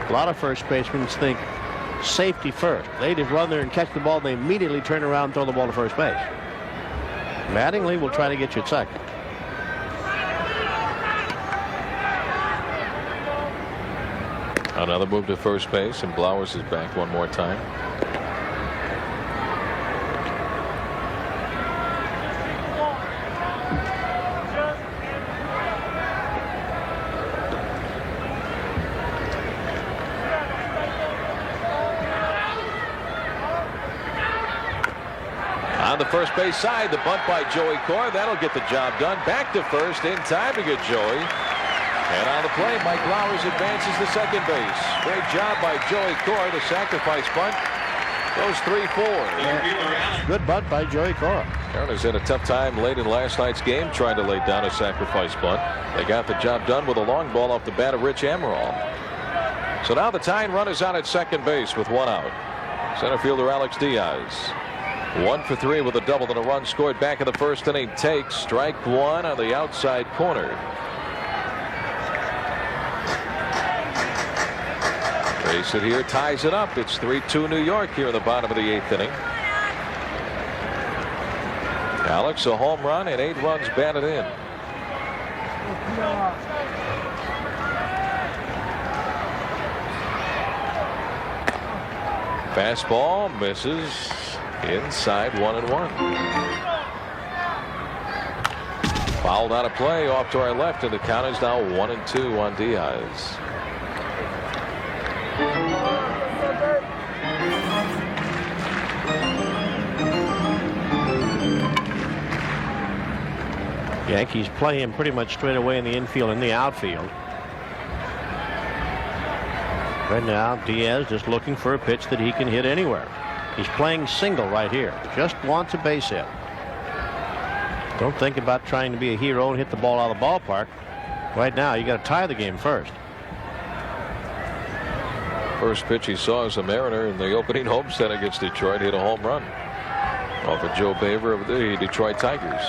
A lot of first basemen think safety first. They just run there and catch the ball, and they immediately turn around and throw the ball to first base. Mattingly will try to get you at second. Another move to first base, and Blowers is back one more time. the first base side. The bunt by Joey Cora. That'll get the job done. Back to first in time to get Joey. And on the play, Mike Blowers advances to second base. Great job by Joey Cora. The sacrifice bunt goes 3-4. Good bunt by Joey Cora. Mariners had a tough time late in last night's game trying to lay down a sacrifice bunt. They got the job done with a long ball off the bat of Rich Amaral. So now the tying run is out at second base with one out. Center fielder Alex Diaz. 1 for 3 with a double and a run scored back in the first inning. Takes strike one on the outside corner. Base hit here ties it up. It's 3-2 New York here in the bottom of the 8th inning. Alex a home run and 8 runs batted in. Fastball misses inside 1-1. Fouled out of play off to our left, and the count is now 1-2 on Diaz. Yankees play him pretty much straight away in the infield and the outfield. Right now, Diaz just looking for a pitch that he can hit anywhere. He's playing single right here. Just wants a base hit. Don't think about trying to be a hero and hit the ball out of the ballpark. Right now, you got to tie the game first. First pitch he saw as a Mariner in the opening homestand against Detroit. Hit a home run off of Joe Baver of the Detroit Tigers.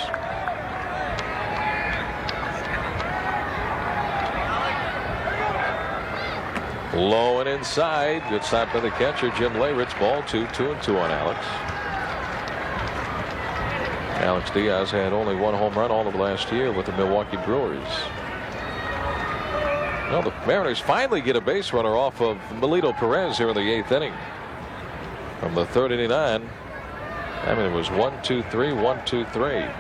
Low and inside. Good stop by the catcher, Jim Leyritz. Ball 2-2 on Alex. Alex Diaz had only 1 home run all of last year with the Milwaukee Brewers. Well, the Mariners finally get a base runner off of Melito Perez here in the 8th inning. From the 3rd inning on, I mean, it was 1-2-3, 1-2-3.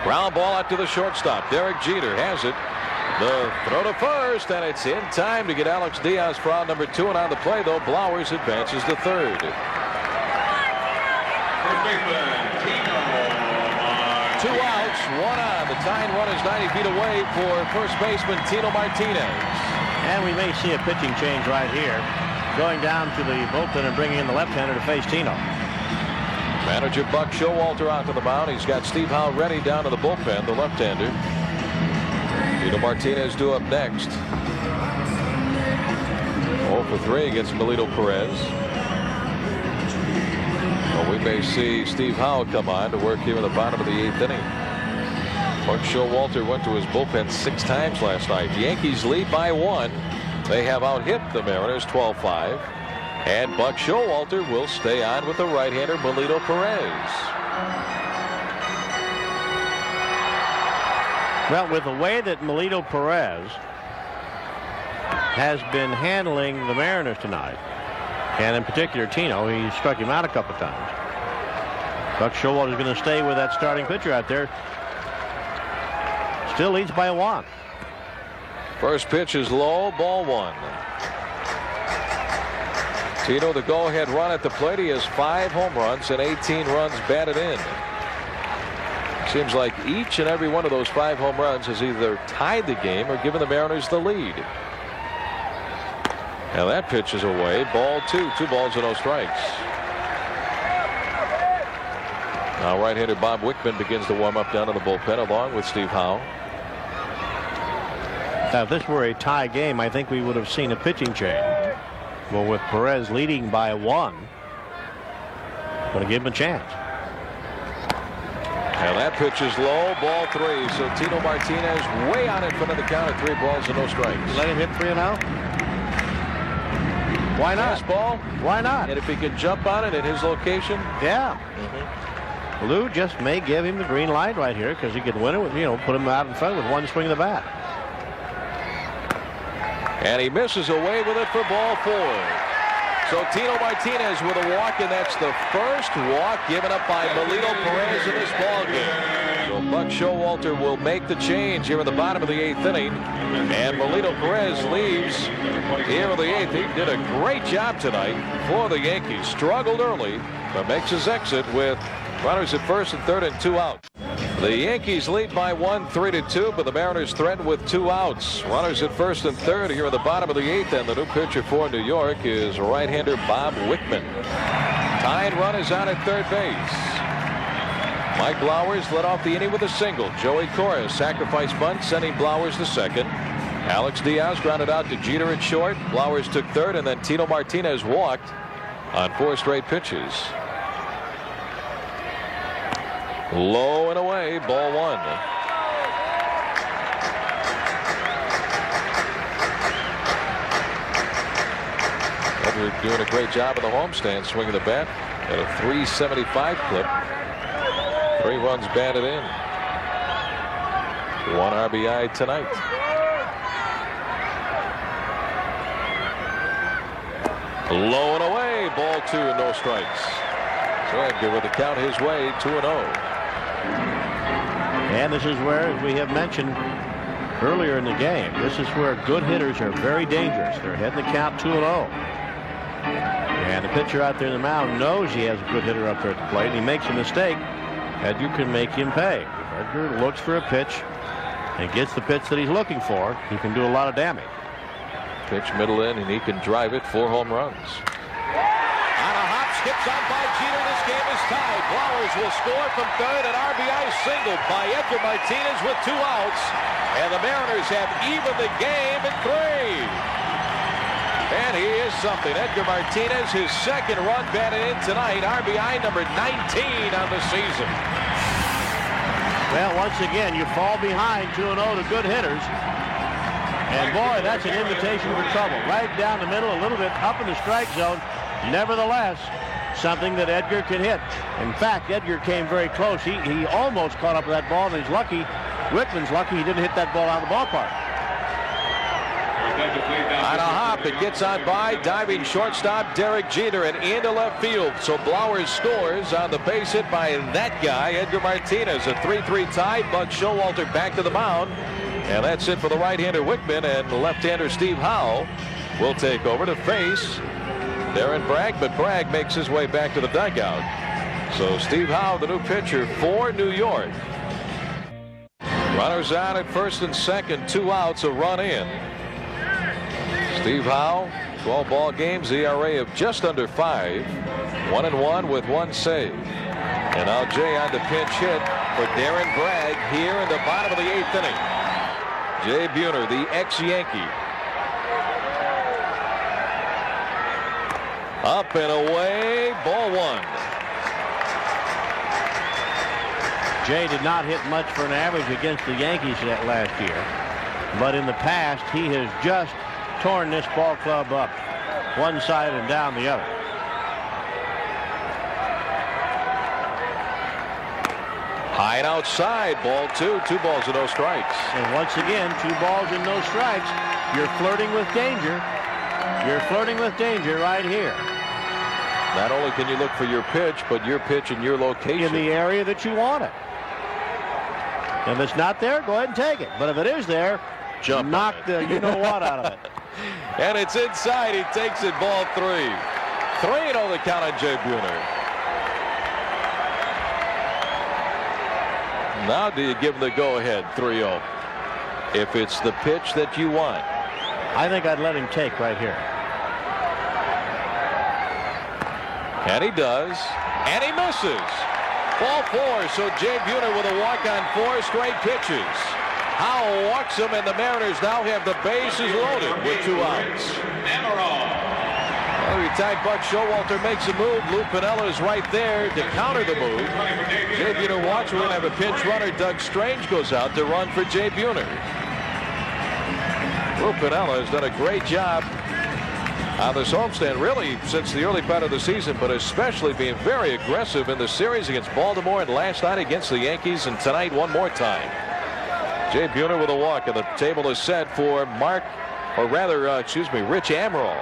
Ground ball out to the shortstop. Derek Jeter has it. The throw to first, and it's in time to get Alex Diaz for out number 2. And on the play, though, Blowers advances to third. First baseman, Tino. 2 outs, 1 on. The tying run is 90 feet away for first baseman Tino Martinez. And we may see a pitching change right here. Going down to the bullpen and bringing in the left-hander to face Tino. Manager Buck Showalter out to the mound. He's got Steve Howe ready down to the bullpen, the left-hander. Tino Martinez due up next. 0 for 3 against Melito Perez. Well, we may see Steve Howe come on to work here in the bottom of the 8th inning. Buck Showalter went to his bullpen 6 times last night. The Yankees lead by 1. They have out-hit the Mariners 12-5. And Buck Showalter will stay on with the right-hander Melito Perez. Well, with the way that Melito Perez has been handling the Mariners tonight, and in particular Tino, he struck him out a couple times. Buck Showalter is going to stay with that starting pitcher out there. Still leads by 1. First pitch is low, ball 1. Tino, the go-ahead run at the plate. He has 5 home runs and 18 runs batted in. Seems like each and every one of those 5 home runs has either tied the game or given the Mariners the lead. And that pitch is away. Ball 2. 2 balls and no strikes. Now right-hander Bob Wickman begins to warm up down in the bullpen along with Steve Howe. Now, if this were a tie game, I think we would have seen a pitching change. Well, with Perez leading by 1, going to give him a chance. And that pitch is low, ball 3. So Tino Martinez way on in front of the count at 3 balls and no strikes. Let him hit 3 and out. Why not? Fastball. Why not? And if he can jump on it at his location. Yeah. Lou just may give him the green light right here because he could win it with, put him out in front with 1 swing of the bat. And he misses away with it for ball 4. So Tino Martinez with a walk, and that's the first walk given up by Melito Perez in this ball game. So Buck Showalter will make the change here in the bottom of the 8th inning. And Melito Perez leaves here in the 8th. He did a great job tonight for the Yankees. Struggled early, but makes his exit with runners at first and third and 2 out. The Yankees lead by 1, 3-2, but the Mariners threaten with 2 outs. Runners at first and third here in the bottom of the 8th, and the new pitcher for New York is right-hander Bob Wickman. Tying run is out at third base. Mike Blowers led off the inning with a single. Joey Cora sacrifice bunt, sending Blowers to second. Alex Diaz grounded out to Jeter at short. Blowers took third, and then Tito Martinez walked on 4 straight pitches. Low and away, ball 1. Edward doing a great job of the homestand, swinging the bat at a .375 clip. 3 runs batted in. 1 RBI tonight. Low and away, ball 2 and no strikes. So Edgar with the count his way, 2-0. And this is where, as we have mentioned earlier in the game, this is where good hitters are very dangerous. They're heading the count 2-0. And the pitcher out there in the mound knows he has a good hitter up there at the plate, and he makes a mistake, Edgar can make him pay. If Edgar looks for a pitch and gets the pitch that he's looking for, he can do a lot of damage. Pitch middle in, and he can drive it. 4 home runs. On a hop, skips on by Jeter. This game is tied. Flowers will score from third. An RBI single by Edgar Martinez with 2 outs. And the Mariners have evened the game at 3. And he is something. Edgar Martinez, his 2nd run batted in tonight. RBI number 19 on the season. Well, once again, you fall behind 2-0 to good hitters. And boy, that's an invitation for trouble. Right down the middle, a little bit up in the strike zone. Nevertheless, something that Edgar can hit. In fact, Edgar came very close. He almost caught up with that ball, and he's lucky. Wickman's lucky he didn't hit that ball out of the ballpark. On a hop, it gets on by diving shortstop Derek Jeter and into left field. So Blowers scores on the base hit by that guy, Edgar Martinez. A 3-3 tie. Buck Showalter back to the mound. And that's it for the right-hander Wickman, and the left-hander Steve Howe will take over to face Darren Bragg, but Bragg makes his way back to the dugout. So Steve Howe, the new pitcher for New York. Runners out at first and second, 2 outs, a run in. Steve Howe, 12 ball games, ERA of just under 5, 1-1 with 1 save. And now Jay on the pinch hit for Darren Bragg here in the bottom of the 8th inning. Jay Buhner, the ex-Yankee. Up and away, ball 1. Jay did not hit much for an average against the Yankees that last year. But in the past, he has just torn this ball club up one side and down the other. High and outside, ball 2, 2 balls and no strikes. And once again, 2 balls and no strikes. You're flirting with danger. You're flirting with danger right here. Not only can you look for your pitch, but your pitch in your location. In the area that you want it. If it's not there, go ahead and take it. But if it is there, knock the you-know-what out of it. And it's inside. He takes it, ball 3. 3-0 the count on Jay Buhner. Now do you give him the go-ahead, 3-0? If it's the pitch that you want. I think I'd let him take right here. And he does. And he misses. Ball 4. So Jay Buhner with a walk on 4 straight pitches. Howell walks him, and the Mariners now have the bases loaded with 2 outs. Every time Buck Showalter makes a move, Lou Piniella is right there to counter the move. Jay Buhner walks. We're going to have a pinch runner. Doug Strange goes out to run for Jay Buhner. Lou Piniella has done a great job on this homestand, really, since the early part of the season, but especially being very aggressive in the series against Baltimore and last night against the Yankees, and tonight one more time. Jay Buhner with a walk, and the table is set for Rich Amaral,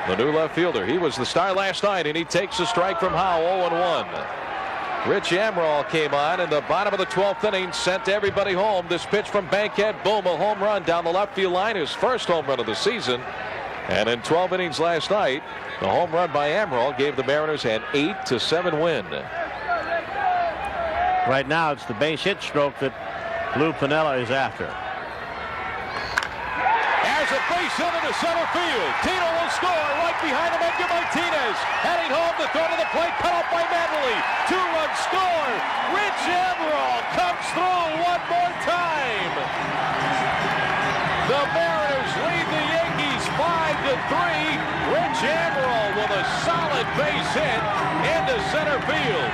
the new left fielder. He was the star last night, and he takes a strike from Howe, 0-1. Rich Amaral came on in the bottom of the 12th inning, sent everybody home. This pitch from Bankhead, boom, a home run down the left field line, his first home run of the season. And in 12 innings last night, the home run by Amaral gave the Mariners an 8-7 win. Right now, it's the base hit stroke that Lou Piniella is after. There's a base hit into center field. Tino will score. Right behind him, Edgar Martinez. Heading home to throw to the plate. Cut off by Manley. 2-run score. Rich Amaral comes through one more time. The Mariners lead the Yankees 5-3. Rich Amaral with a solid base hit into center field.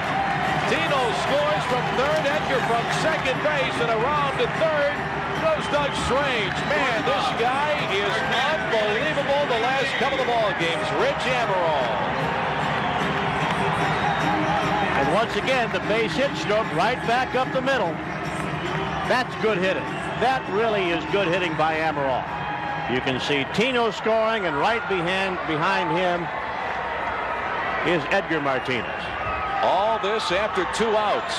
Tino scores from third. Edgar from second base, and around to third goes Doug Strange. Man, this guy is unbelievable the last couple of ball games. Rich Amaral. And once again, the base hit stroke right back up the middle. That's good hitting. That really is good hitting by Amaral. You can see Tino scoring, and right behind him is Edgar Martinez. All this after 2 outs.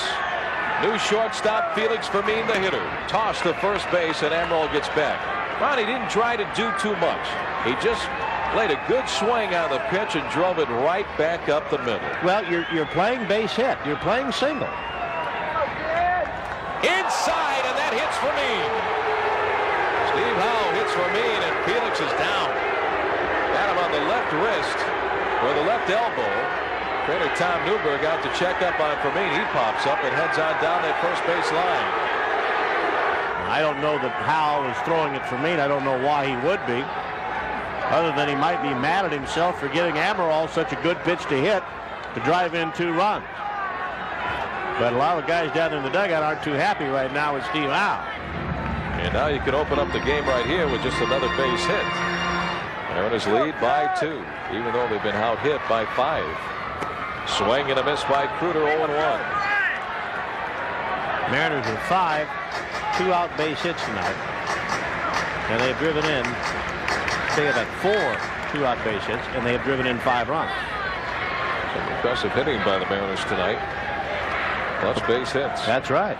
New shortstop Felix Fermin, the hitter. Tossed to first base, and Amaral gets back. Well, he didn't try to do too much. He just laid a good swing on the pitch and drove it right back up the middle. Well, you're playing base hit. You're playing single. Inside, and that hits Fermin. Steve Howe hits Fermin, and Felix is down. Got him on the left wrist or the left elbow. Trainer Tom Newberg out to check up on Fermin. He pops up and heads on down that first base line. I don't know that Howe is throwing it for me. I don't know why he would be, other than he might be mad at himself for giving Amaral such a good pitch to hit to drive in 2 runs. But a lot of guys down in the dugout aren't too happy right now with Steve Howe. And now you can open up the game right here with just another base hit. Mariners lead by 2, even though they've been out hit by 5. Swing and a miss by Kruder, 0-1. Mariners with 5 2-out base hits tonight, and they've driven in. They have had 4 2-out base hits, and they have driven in 5 runs. Some impressive hitting by the Mariners tonight. Plus base hits. That's right.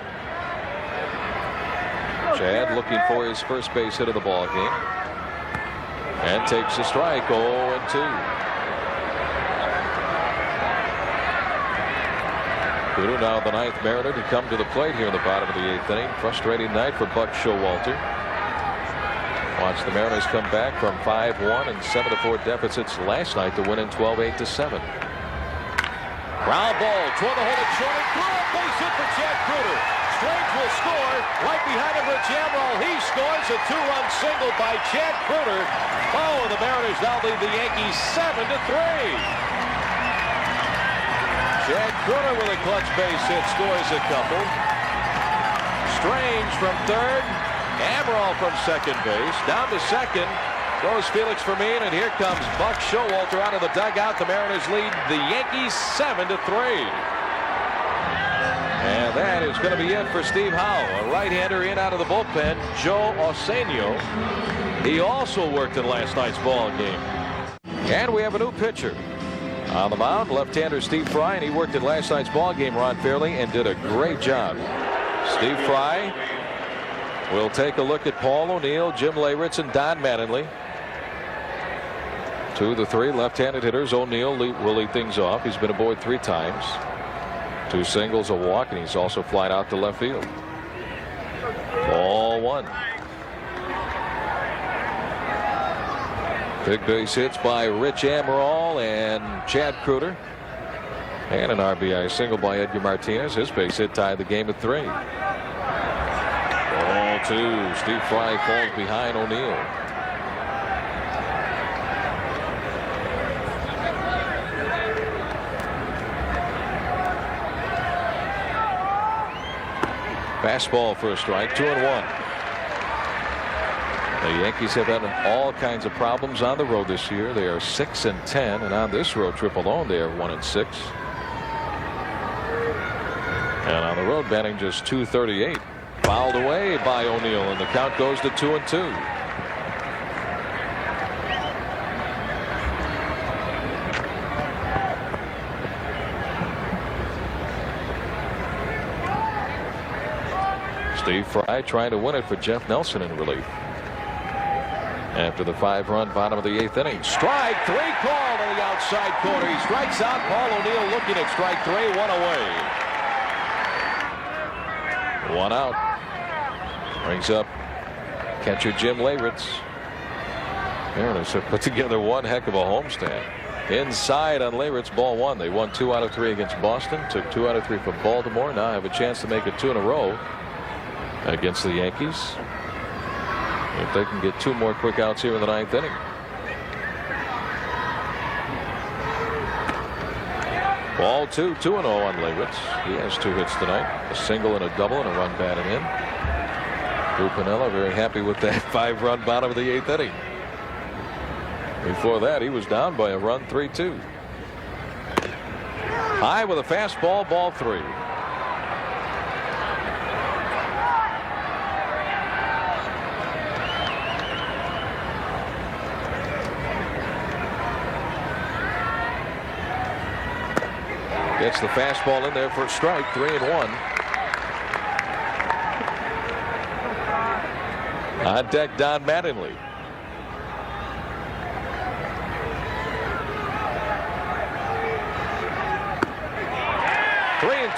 Chad looking for his first base hit of the ball game, and takes a strike. 0-2. Kruder, now the 9th Mariner to come to the plate here in the bottom of the 8th inning. Frustrating night for Buck Showalter. Watch the Mariners come back from 5-1 and 7-4 deficits last night to win in 12-8-7. Ground ball toward the hole at short and through a base hit for Chad Kruder. Strange will score. Right behind him, Rich Amaral. He scores a 2-run single by Chad Kruder. Oh, the Mariners now lead the Yankees 7-3. Chad Kruder with a clutch base hit scores a couple. Strange from third. Amaral from second base. Down to second goes Felix Fermin, and here comes Buck Showalter out of the dugout. The Mariners lead the Yankees 7-3. And that is going to be it for Steve Howe. A right-hander in out of the bullpen, Joe Oseno. He also worked in last night's ball game. And we have a new pitcher. On the mound, left-hander Steve Fry, and he worked in last night's ball game, Ron Fairly, and did a great job. Steve Fry will take a look at Paul O'Neill, Jim Leyritz, and Don Mattingly. 2 of the 3 left-handed hitters. O'Neill will lead things off. He's been aboard 3 times. 2 singles, a walk, and he's also flying out to left field. Ball 1. Big base hits by Rich Amaral and Chad Kruder. And an RBI single by Edgar Martinez. His base hit tied the game at 3. Ball 2. Steve Fry falls behind O'Neill. Fastball for a strike. 2-1. The Yankees have had all kinds of problems on the road this year. They are 6-10, and on this road trip alone, they are 1-6. And on the road, batting just .238. Fouled away by O'Neill, and the count goes to 2-2. Steve Fry trying to win it for Jeff Nelson in relief. After the 5-run bottom of the 8th inning. Strike 3 called on the outside corner. He strikes out. Paul O'Neill looking at strike 3. 1 away. 1 out. Brings up catcher Jim Leyritz. Mariners have put together one heck of a homestand. Inside on Leyritz, ball 1. They won 2 out of 3 against Boston. Took 2 out of 3 from Baltimore. Now have a chance to make it 2 in a row against the Yankees. If they can get 2 more quick outs here in the 9th inning. Ball 2, 2-0 on Leyritz. He has 2 hits tonight. A single and a double and a run batted in. Lou Piniella very happy with that 5-run bottom of the 8th inning. Before that, he was down by a run, 3-2. High with a fastball, ball 3. Gets the fastball in there for a strike, 3-1. On deck, Don Mattingly.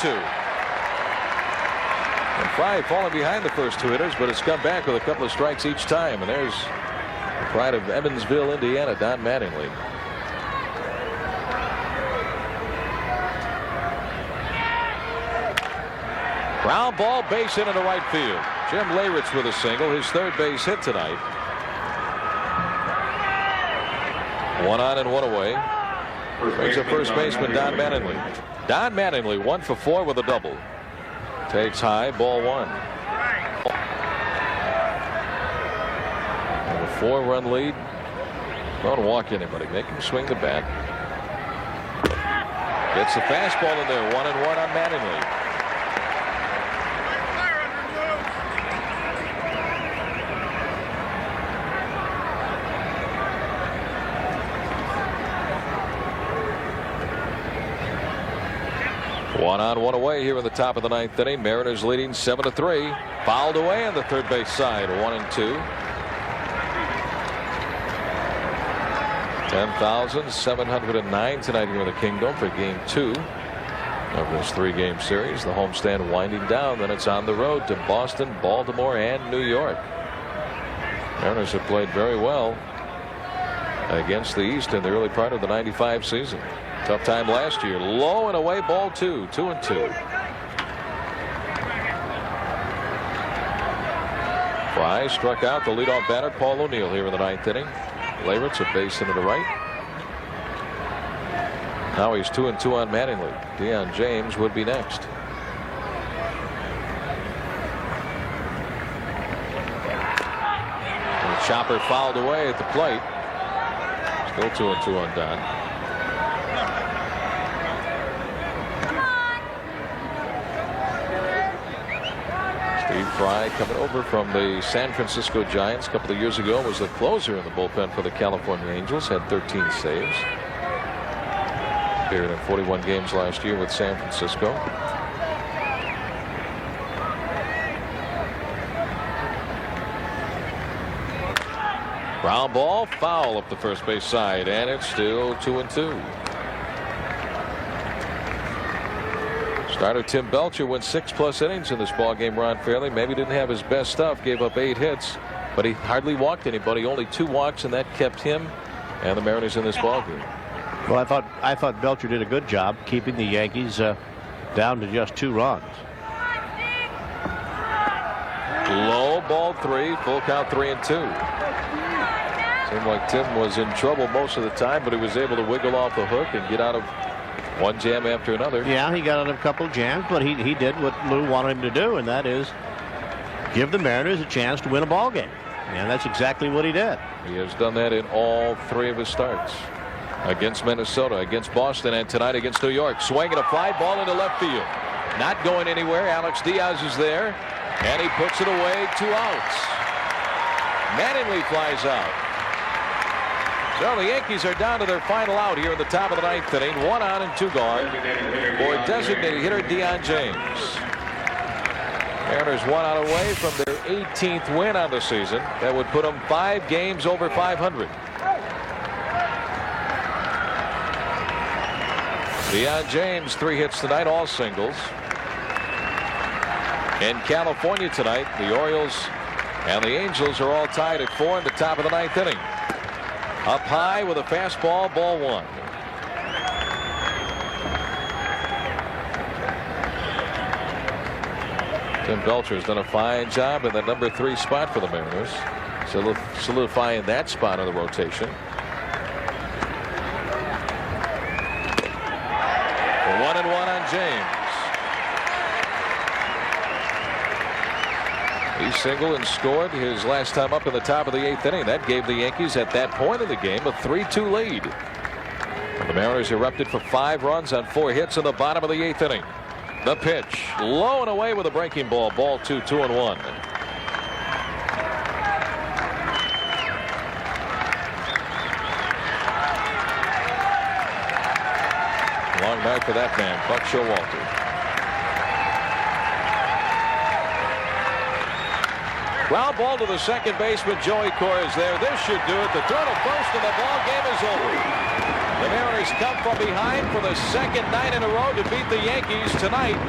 And Fry falling behind the first 2 hitters, but it's come back with a couple of strikes each time. And there's the pride of Evansville, Indiana, Don Mattingly. Ground ball, base hit into right field. Jim Leyritz with a single, his 3rd base hit tonight. 1 on and 1 away. Brings up first baseman Don Mattingly. Don Mattingly 1 for 4 with a double. Takes high, ball 1. And a 4-run lead. Don't walk anybody. Make him swing the bat. Gets the fastball in there. 1-1 on Mattingly. One on, 1 away here in the top of the 9th inning. Mariners leading 7-3. Fouled away on the third base side. 1-2. 10,709 tonight here in the Kingdom for game 2 of this 3-game series. The homestand winding down. Then it's on the road to Boston, Baltimore, and New York. Mariners have played very well against the East in the early part of the '95 season. Tough time last year. Low and away, ball 2. 2-2. Fry struck out the leadoff batter Paul O'Neill here in the 9th inning. Leyritz a base into the right. Now he's 2-2 on Mattingly. Deion James would be next. And the chopper fouled away at the plate. Still 2-2 on Don. Steve Fry coming over from the San Francisco Giants a couple of years ago, was the closer in the bullpen for the California Angels, had 13 saves. Appeared in 41 games last year with San Francisco. Ground ball, foul up the first base side, and it's still 2-2. Starter Tim Belcher went 6+ innings in this ballgame. Ron Fairly maybe didn't have his best stuff, gave up 8 hits, but he hardly walked anybody. Only 2 walks, and that kept him and the Mariners in this ballgame. Well, I thought Belcher did a good job keeping the Yankees down to just 2 runs. Low, ball 3, full count 3-2. Seemed like Tim was in trouble most of the time, but he was able to wiggle off the hook and get out of one jam after another. Yeah, he got out of a couple of jams, but he did what Lou wanted him to do, and that is give the Mariners a chance to win a ball game. And that's exactly what he did. He has done that in all 3 of his starts. Against Minnesota, against Boston, and tonight against New York. Swinging a fly ball into left field. Not going anywhere. Alex Diaz is there, and he puts it away. 2 outs. Mattingly flies out. So the Yankees are down to their final out here in the top of the 9th inning. 1 on and 2 gone for designated hitter Deion James. Mariners 1 out away from their 18th win on the season. That would put them 5 games over 500. Deion James 3 hits tonight, all singles. In California tonight, the Orioles and the Angels are all tied at 4 in the top of the 9th inning. Up high with a fastball, ball 1. Tim Belcher has done a fine job in the number 3 spot for the Mariners, solidifying that spot in the rotation. 1-1 on James. He singled and scored his last time up in the top of the 8th inning. That gave the Yankees at that point of the game a 3-2 lead. And the Mariners erupted for 5 runs on 4 hits in the bottom of the 8th inning. The pitch low and away with a breaking ball. Ball 2, 2-1. Long night for that man, Buck Showalter. Ground ball to the second baseman, Joey Cora is there. This should do it. The throw to first, and the ball game is over. The Mariners come from behind for the second night in a row to beat the Yankees tonight.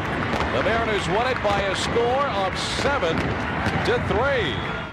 The Mariners won it by a score of 7-3.